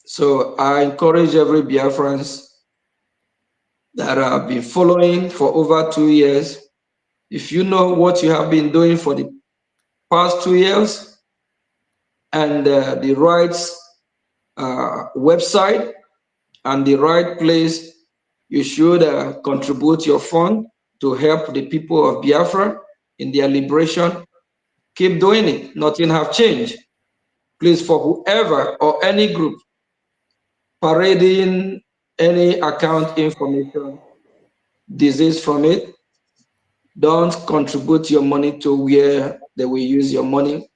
So I encourage every Biafrans that have been following for over 2 years, if you know what you have been doing for the past 2 years and the right website and the right place, you should contribute your fund to help the people of Biafra in their liberation. Keep doing it. Nothing have changed. Please, for whoever or any group parading any account information, desist from it. Don't contribute your money to where they will use your money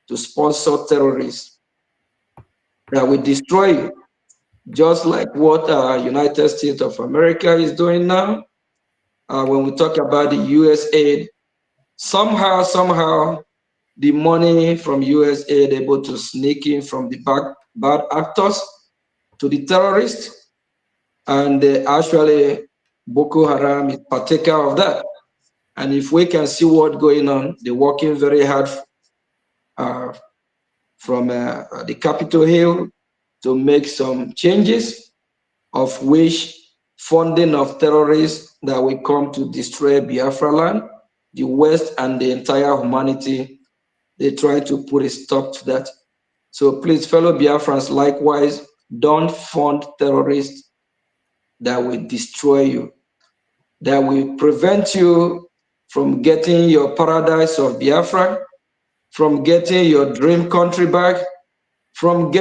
to sponsor terrorists that will destroy you. Just like what United States of America is doing now. When we talk about the US aid, somehow, the money from US aid able to sneak in from the bad actors to the terrorists, and actually Boko Haram is partaker of that. And if we can see what's going on, they're working very hard from the Capitol Hill to make some changes, of which funding of terrorists that will come to destroy Biafra land, the West and the entire humanity, they try to put a stop to that. So please, fellow Biafrans, likewise, don't fund terrorists that will destroy you, that will prevent you from getting your paradise of Biafra, from getting your dream country back, from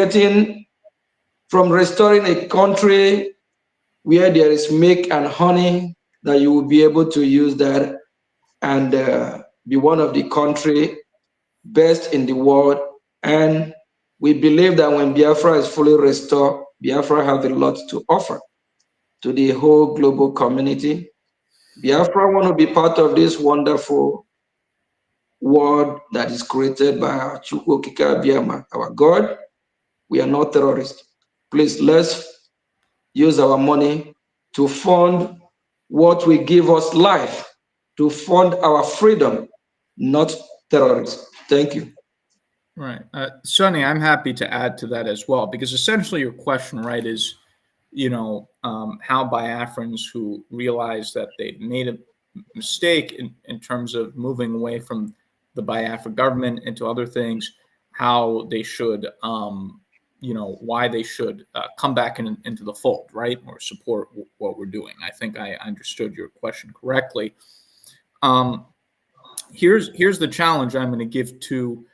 restoring a country where there is milk and honey, that you will be able to use that and be one of the country best in the world. And we believe that when Biafra is fully restored, Biafra has a lot to offer to the whole global community. Biafra want to be part of this wonderful world that is created by our Chukwu Okike Abiyama, our God. We are not terrorists. Please, let's use our money to fund what will give us life, to fund our freedom, not terrorists. Thank you. Right. Sonny, I'm happy to add to that as well, because essentially your question, right, is, how Biafrans who realize that they made a mistake in terms of moving away from the Biafra government into other things, how they should, why they should come back into the fold, right, or support what we're doing. I think I understood your question correctly. Here's the challenge I'm going to give to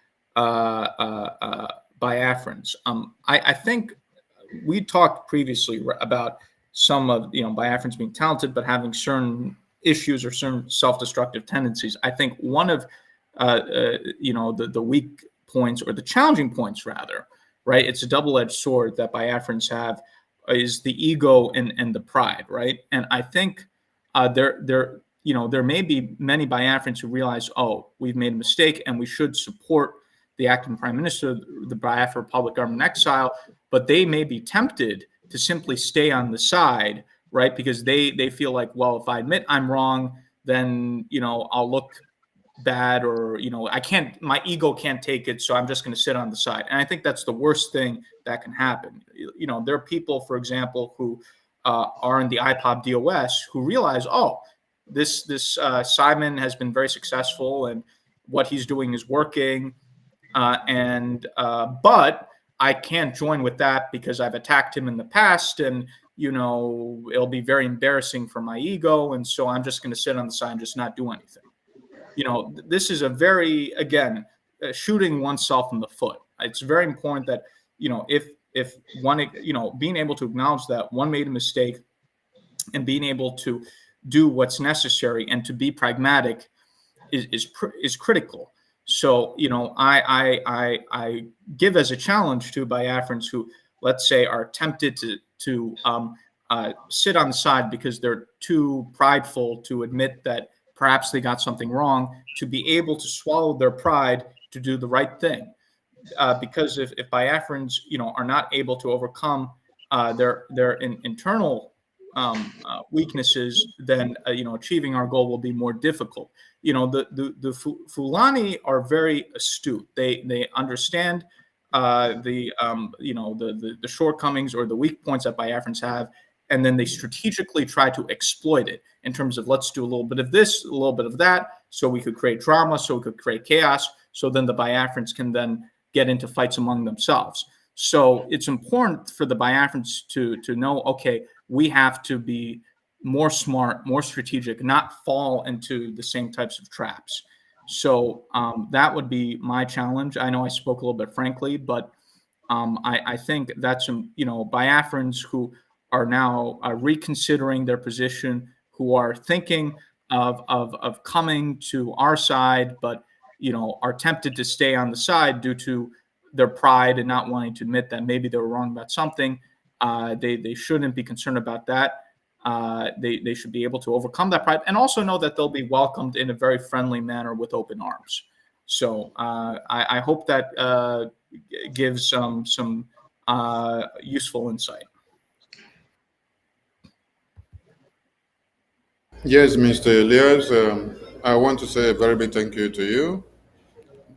Biafrans. I think we talked previously about some of Biafrans being talented, but having certain issues or certain self-destructive tendencies. I think one of the weak points, or the challenging points rather, right? It's a double-edged sword that Biafrans have, is the ego and the pride, right? And I think there may be many Biafrans who realize, oh, we've made a mistake and we should support the acting prime minister, the Biafra Republic government in exile, but they may be tempted to simply stay on the side, right? Because they feel like, well, if I admit I'm wrong, then, I'll look bad, or, my ego can't take it. So I'm just going to sit on the side. And I think that's the worst thing that can happen. There are people, for example, who are in the IPOB DOS who realize, oh, this Simon has been very successful and what he's doing is working. But I can't join with that because I've attacked him in the past, and it'll be very embarrassing for my ego, and so I'm just going to sit on the side and just not do anything. This is a very, again, shooting oneself in the foot. It's very important that if one, being able to acknowledge that one made a mistake and being able to do what's necessary and to be pragmatic is critical. So, I give as a challenge to Biafrans who, let's say, are tempted to sit on the side because they're too prideful to admit that perhaps they got something wrong, to be able to swallow their pride to do the right thing. Because if Biafrans, are not able to overcome their internal weaknesses, then achieving our goal will be more difficult. The Fulani are very astute. They understand the shortcomings or the weak points that Biafrans have, and then they strategically try to exploit it in terms of, let's do a little bit of this, a little bit of that, so we could create drama, so we could create chaos, so then the Biafrans can then get into fights among themselves. So it's important for the Biafrans to know, okay, we have to be more smart, more strategic, not fall into the same types of traps. So that would be my challenge. I know I spoke a little bit frankly, but I think that's, Biafrans who are now reconsidering their position, who are thinking of coming to our side, but are tempted to stay on the side due to their pride and not wanting to admit that maybe they were wrong about something. They shouldn't be concerned about that. They should be able to overcome that pride and also know that they'll be welcomed in a very friendly manner with open arms. So I hope that gives some useful insight. Yes, Mr. Elias, I want to say a very big thank you to you.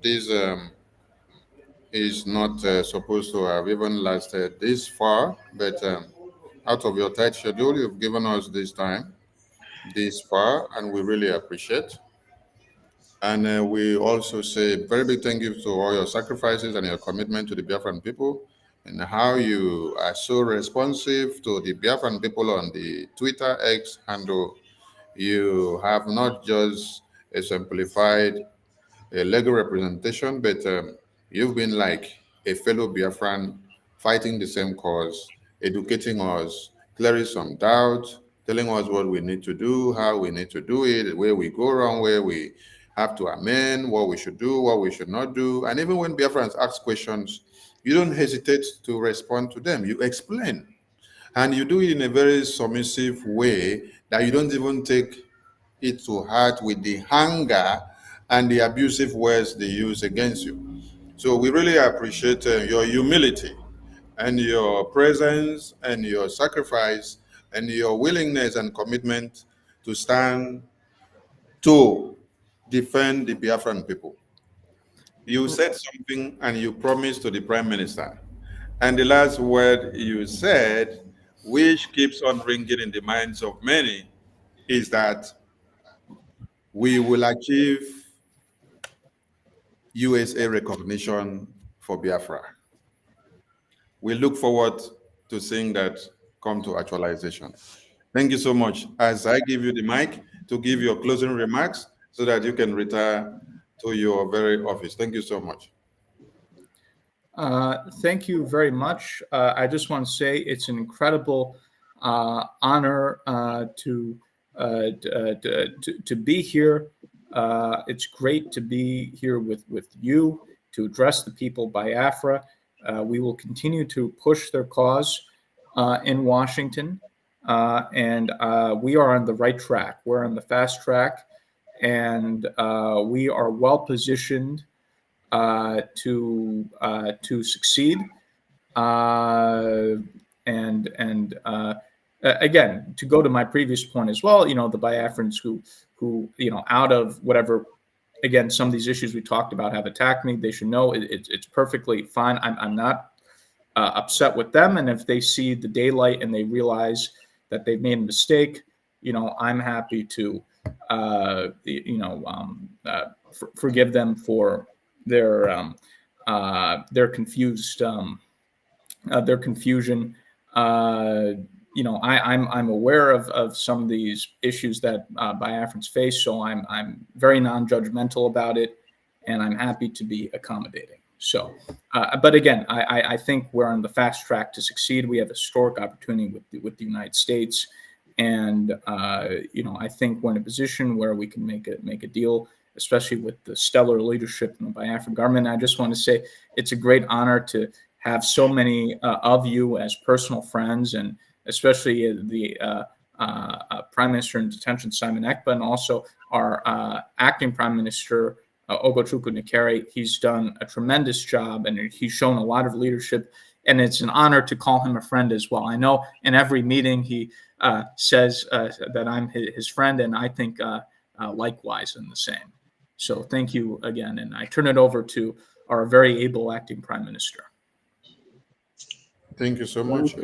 This is not supposed to have even lasted this far, but out of your tight schedule, you've given us this time, this far, and we really appreciate. And we also say very big thank you to all your sacrifices and your commitment to the Biafran people, and how you are so responsive to the Biafran people on the Twitter X handle. You have not just exemplified a legal representation, but you've been like a fellow Biafran fighting the same cause, educating us, clearing some doubt, telling us what we need to do, how we need to do it, where we go wrong, where we have to amend, what we should do, what we should not do. And even when Biafrans ask questions, you don't hesitate to respond to them. You explain. And you do it in a very submissive way that you don't even take it to heart with the anger and the abusive words they use against you. So we really appreciate your humility and your presence and your sacrifice and your willingness and commitment to stand to defend the Biafran people. You said something and you promised to the Prime Minister. And the last word you said, which keeps on ringing in the minds of many, is that we will achieve USA recognition for Biafra. We look forward to seeing that come to actualization. Thank you so much. As I give you the mic to give your closing remarks so that you can retire to your very office. Thank you so much. Thank you very much. I just want to say it's an incredible honor to be here. It's great to be here with you to address the people Biafra. We will continue to push their cause in Washington, and we are on the right track. We're on the fast track, and we are well positioned to succeed. again, to go to my previous point as well, you know, the Biafrans who you know, out of whatever, again, some of these issues we talked about have attacked me, they should know it's perfectly fine. I'm not upset with them. And if they see the daylight and they realize that they've made a mistake, you know, I'm happy to, forgive them for their confused, their confusion. You know, I'm aware of some of these issues that Biafrans face, so I'm very non-judgmental about it, and I'm happy to be accommodating. So, but again, I think we're on the fast track to succeed. We have a historic opportunity with the United States, and you know, I think we're in a position where we can make a deal, especially with the stellar leadership in the Biafra government. I just want to say it's a great honor to have so many of you as personal friends, and especially the Prime Minister in detention, Simon Ekpa, and also our acting Prime Minister, Ogochukwu Nikere. He's done a tremendous job, and he's shown a lot of leadership, and it's an honor to call him a friend as well. I know in every meeting he says that I'm his friend, and I think likewise in the same. So thank you again, and I turn it over to our very able acting Prime Minister. Thank you so much.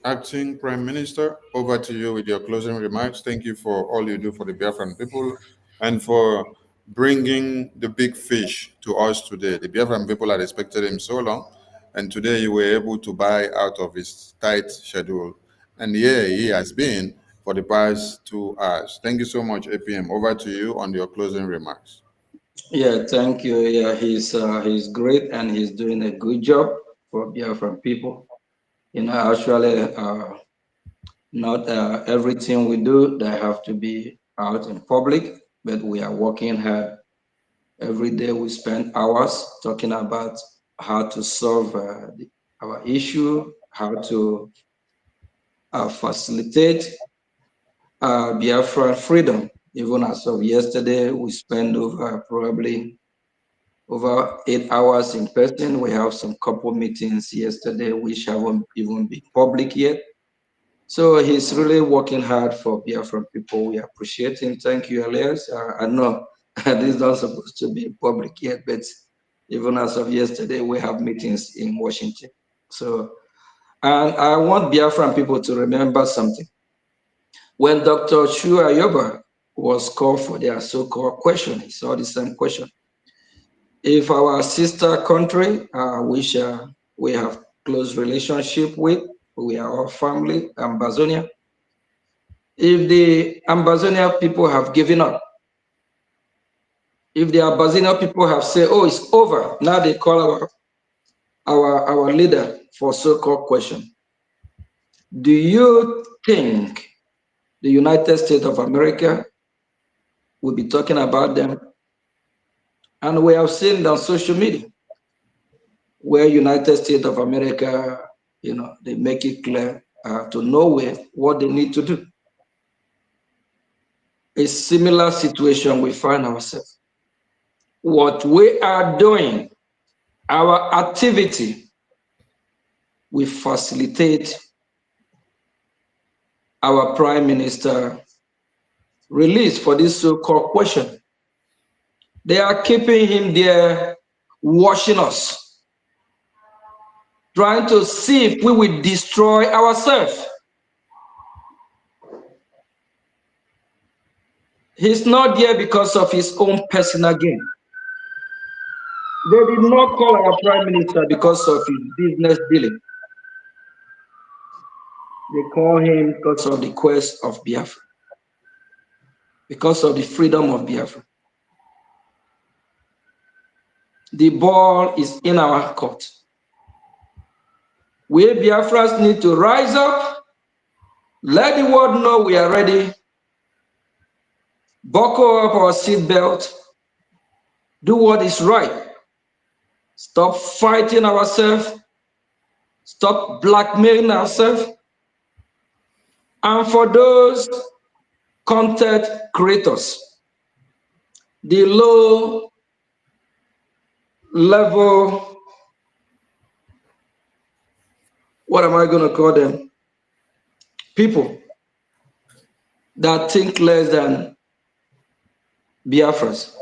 Acting Prime Minister, over to you with your closing remarks. Thank you for all you do for the Biafran people and for bringing the big fish to us today. The Biafran people had expected him so long, and today you were able to buy out of his tight schedule. And here he has been for the past 2 hours. Thank you so much, APM. Over to you on your closing remarks. Yeah, thank you. Yeah, he's great, and he's doing a good job for Biafran people. You know, actually, not everything we do that have to be out in public, but we are working hard. Every day we spend hours talking about how to solve our issue, how to facilitate Biafran freedom. Even as of yesterday, we spent probably over 8 hours in person. We have some couple meetings yesterday which haven't even been public yet. So he's really working hard for Biafran people. We appreciate him. Thank you, Elias. I know this is not supposed to be public yet, but even as of yesterday, we have meetings in Washington. So, and I want Biafran people to remember something. When Dr. Shu Ayoba was called for their so-called question, he saw the same question. If our sister country, which we have close relationship with, we are all family, Ambazonia. If the Ambazonia people have given up, if the Ambazonia people have said, "Oh, it's over," now they call our leader for so-called question. Do you think the United States of America will be talking about them? And we have seen on social media where United States of America, you know, they make it clear to Norway what they need to do. A similar situation we find ourselves. What we are doing, our activity, we facilitate our Prime Minister release for this so-called question. They are keeping him there, watching us, trying to see if we will destroy ourselves. He's not there because of his own personal gain. They did not call our Prime Minister because of his business dealing. They call him because of the quest of Biafra, because of the freedom of Biafra. The ball is in our court. We Biafrans need to rise up, let the world know we are ready, buckle up our seatbelt, do what is right, stop fighting ourselves, stop blackmailing ourselves. And for those content creators, the low level, what am I going to call them? people that think less than Biafrans.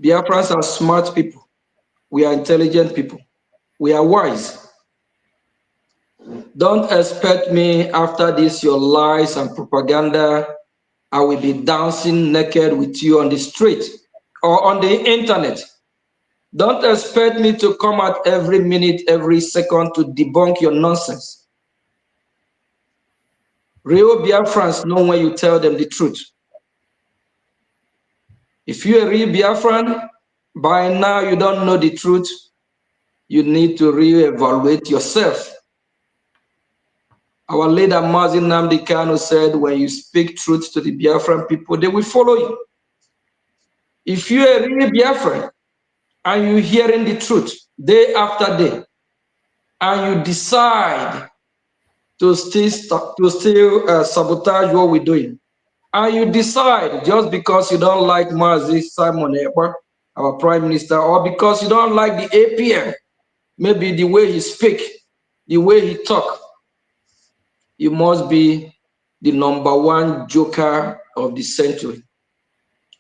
Biafrans are smart people. We are intelligent people. We are wise. Don't expect me after this, your lies and propaganda, I will be dancing naked with you on the street or on the internet. Don't expect me to come out every minute, every second to debunk your nonsense. Real Biafrans know when you tell them the truth. If you're a real Biafran, by now you don't know the truth, you need to re-evaluate yourself. Our leader, Mazi Nnamdi Kanu, said, when you speak truth to the Biafran people, they will follow you. If you're a real Biafran and you're hearing the truth day after day, and you decide to still sabotage what we're doing, and you decide just because you don't like Mazi Simon Ekpa, our prime minister, or because you don't like the APM, maybe the way he speak, the way he talk, you must be the #1 joker of the century.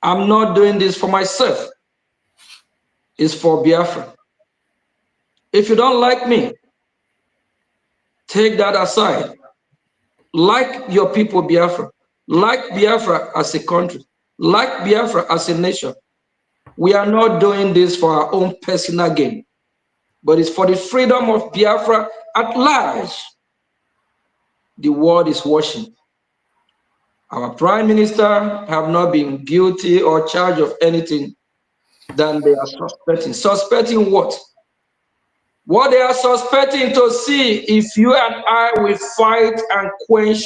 I'm not doing this for myself. It's for Biafra. If you don't like me, take that aside. Like your people, Biafra. Like Biafra as a country. Like Biafra as a nation. We are not doing this for our own personal gain, but it's for the freedom of Biafra at large. The world is watching. Our prime minister have not been guilty or charged of anything than they are suspecting. Suspecting what? What they are suspecting to see if you and I will fight and quench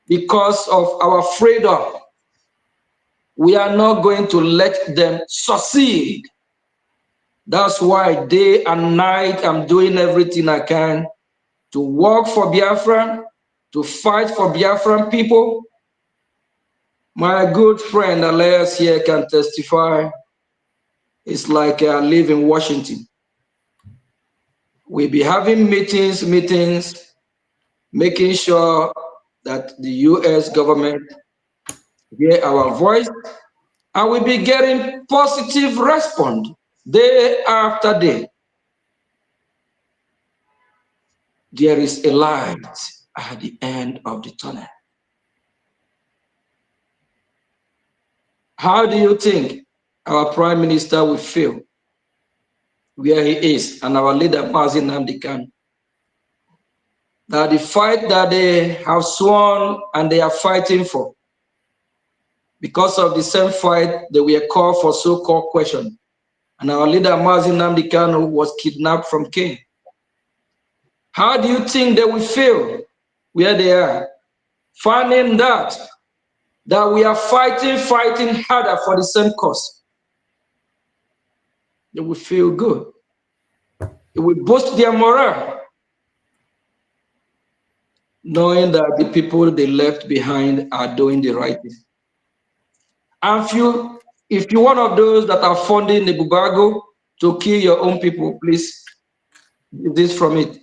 because of our freedom. We are not going to let them succeed. That's why day and night I'm doing everything I can to work for Biafra, to fight for Biafran people. My good friend Elias here can testify. It's like I live in Washington. We'll be having meetings, making sure that the US government hear our voice, and we'll be getting positive response day after day. There is a light at the end of the tunnel. How do you think our prime minister will feel where he is, and our leader, Mazi Nnamdi Kanu, that the fight that they have sworn and they are fighting for, because of the same fight they were called for so-called question, and our leader, Mazi Nnamdi Kanu, was kidnapped from Kenya. How do you think they will feel where they are, finding that we are fighting harder for the same cause? They will feel good. It will boost their morale, knowing that the people they left behind are doing the right thing. And if you're one of those that are funding the Bubago to kill your own people, please this from it.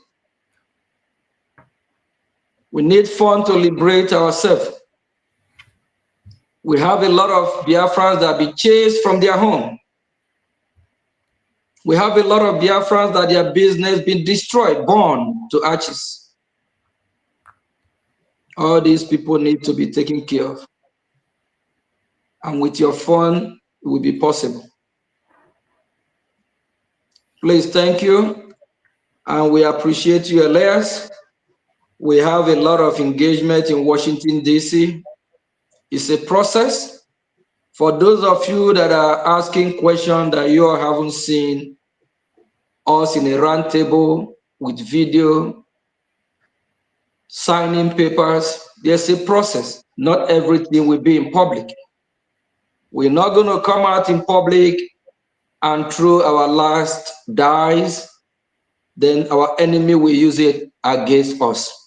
We need fund to liberate ourselves. We have a lot of Biafrans that be chased from their home. We have a lot of Biafrans that their business been destroyed, burned to ashes. All these people need to be taken care of. And with your fund, it will be possible. Please, thank you. And we appreciate you, Elias. We have a lot of engagement in Washington, D.C. It's a process. For those of you that are asking questions that you haven't seen us in a round table with video, signing papers, there's a process. Not everything will be in public. We're not going to come out in public and throw our last dice, then our enemy will use it against us.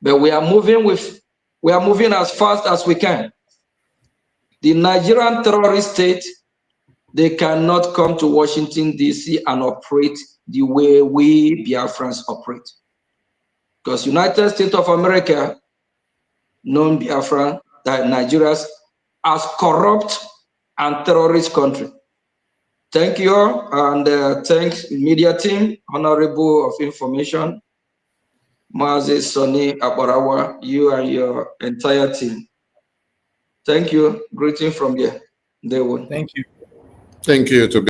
But we are moving as fast as we can. The Nigerian terrorist state, they cannot come to Washington, D.C. and operate the way we Biafrans operate. because United States of America known Biafra, that Nigeria as corrupt and terrorist country. Thank you all, and thanks media team, Honorable of Information, Mazi Sonny Abarawa, you and your entire team. Thank you. Greeting from here. Thank you. Thank you to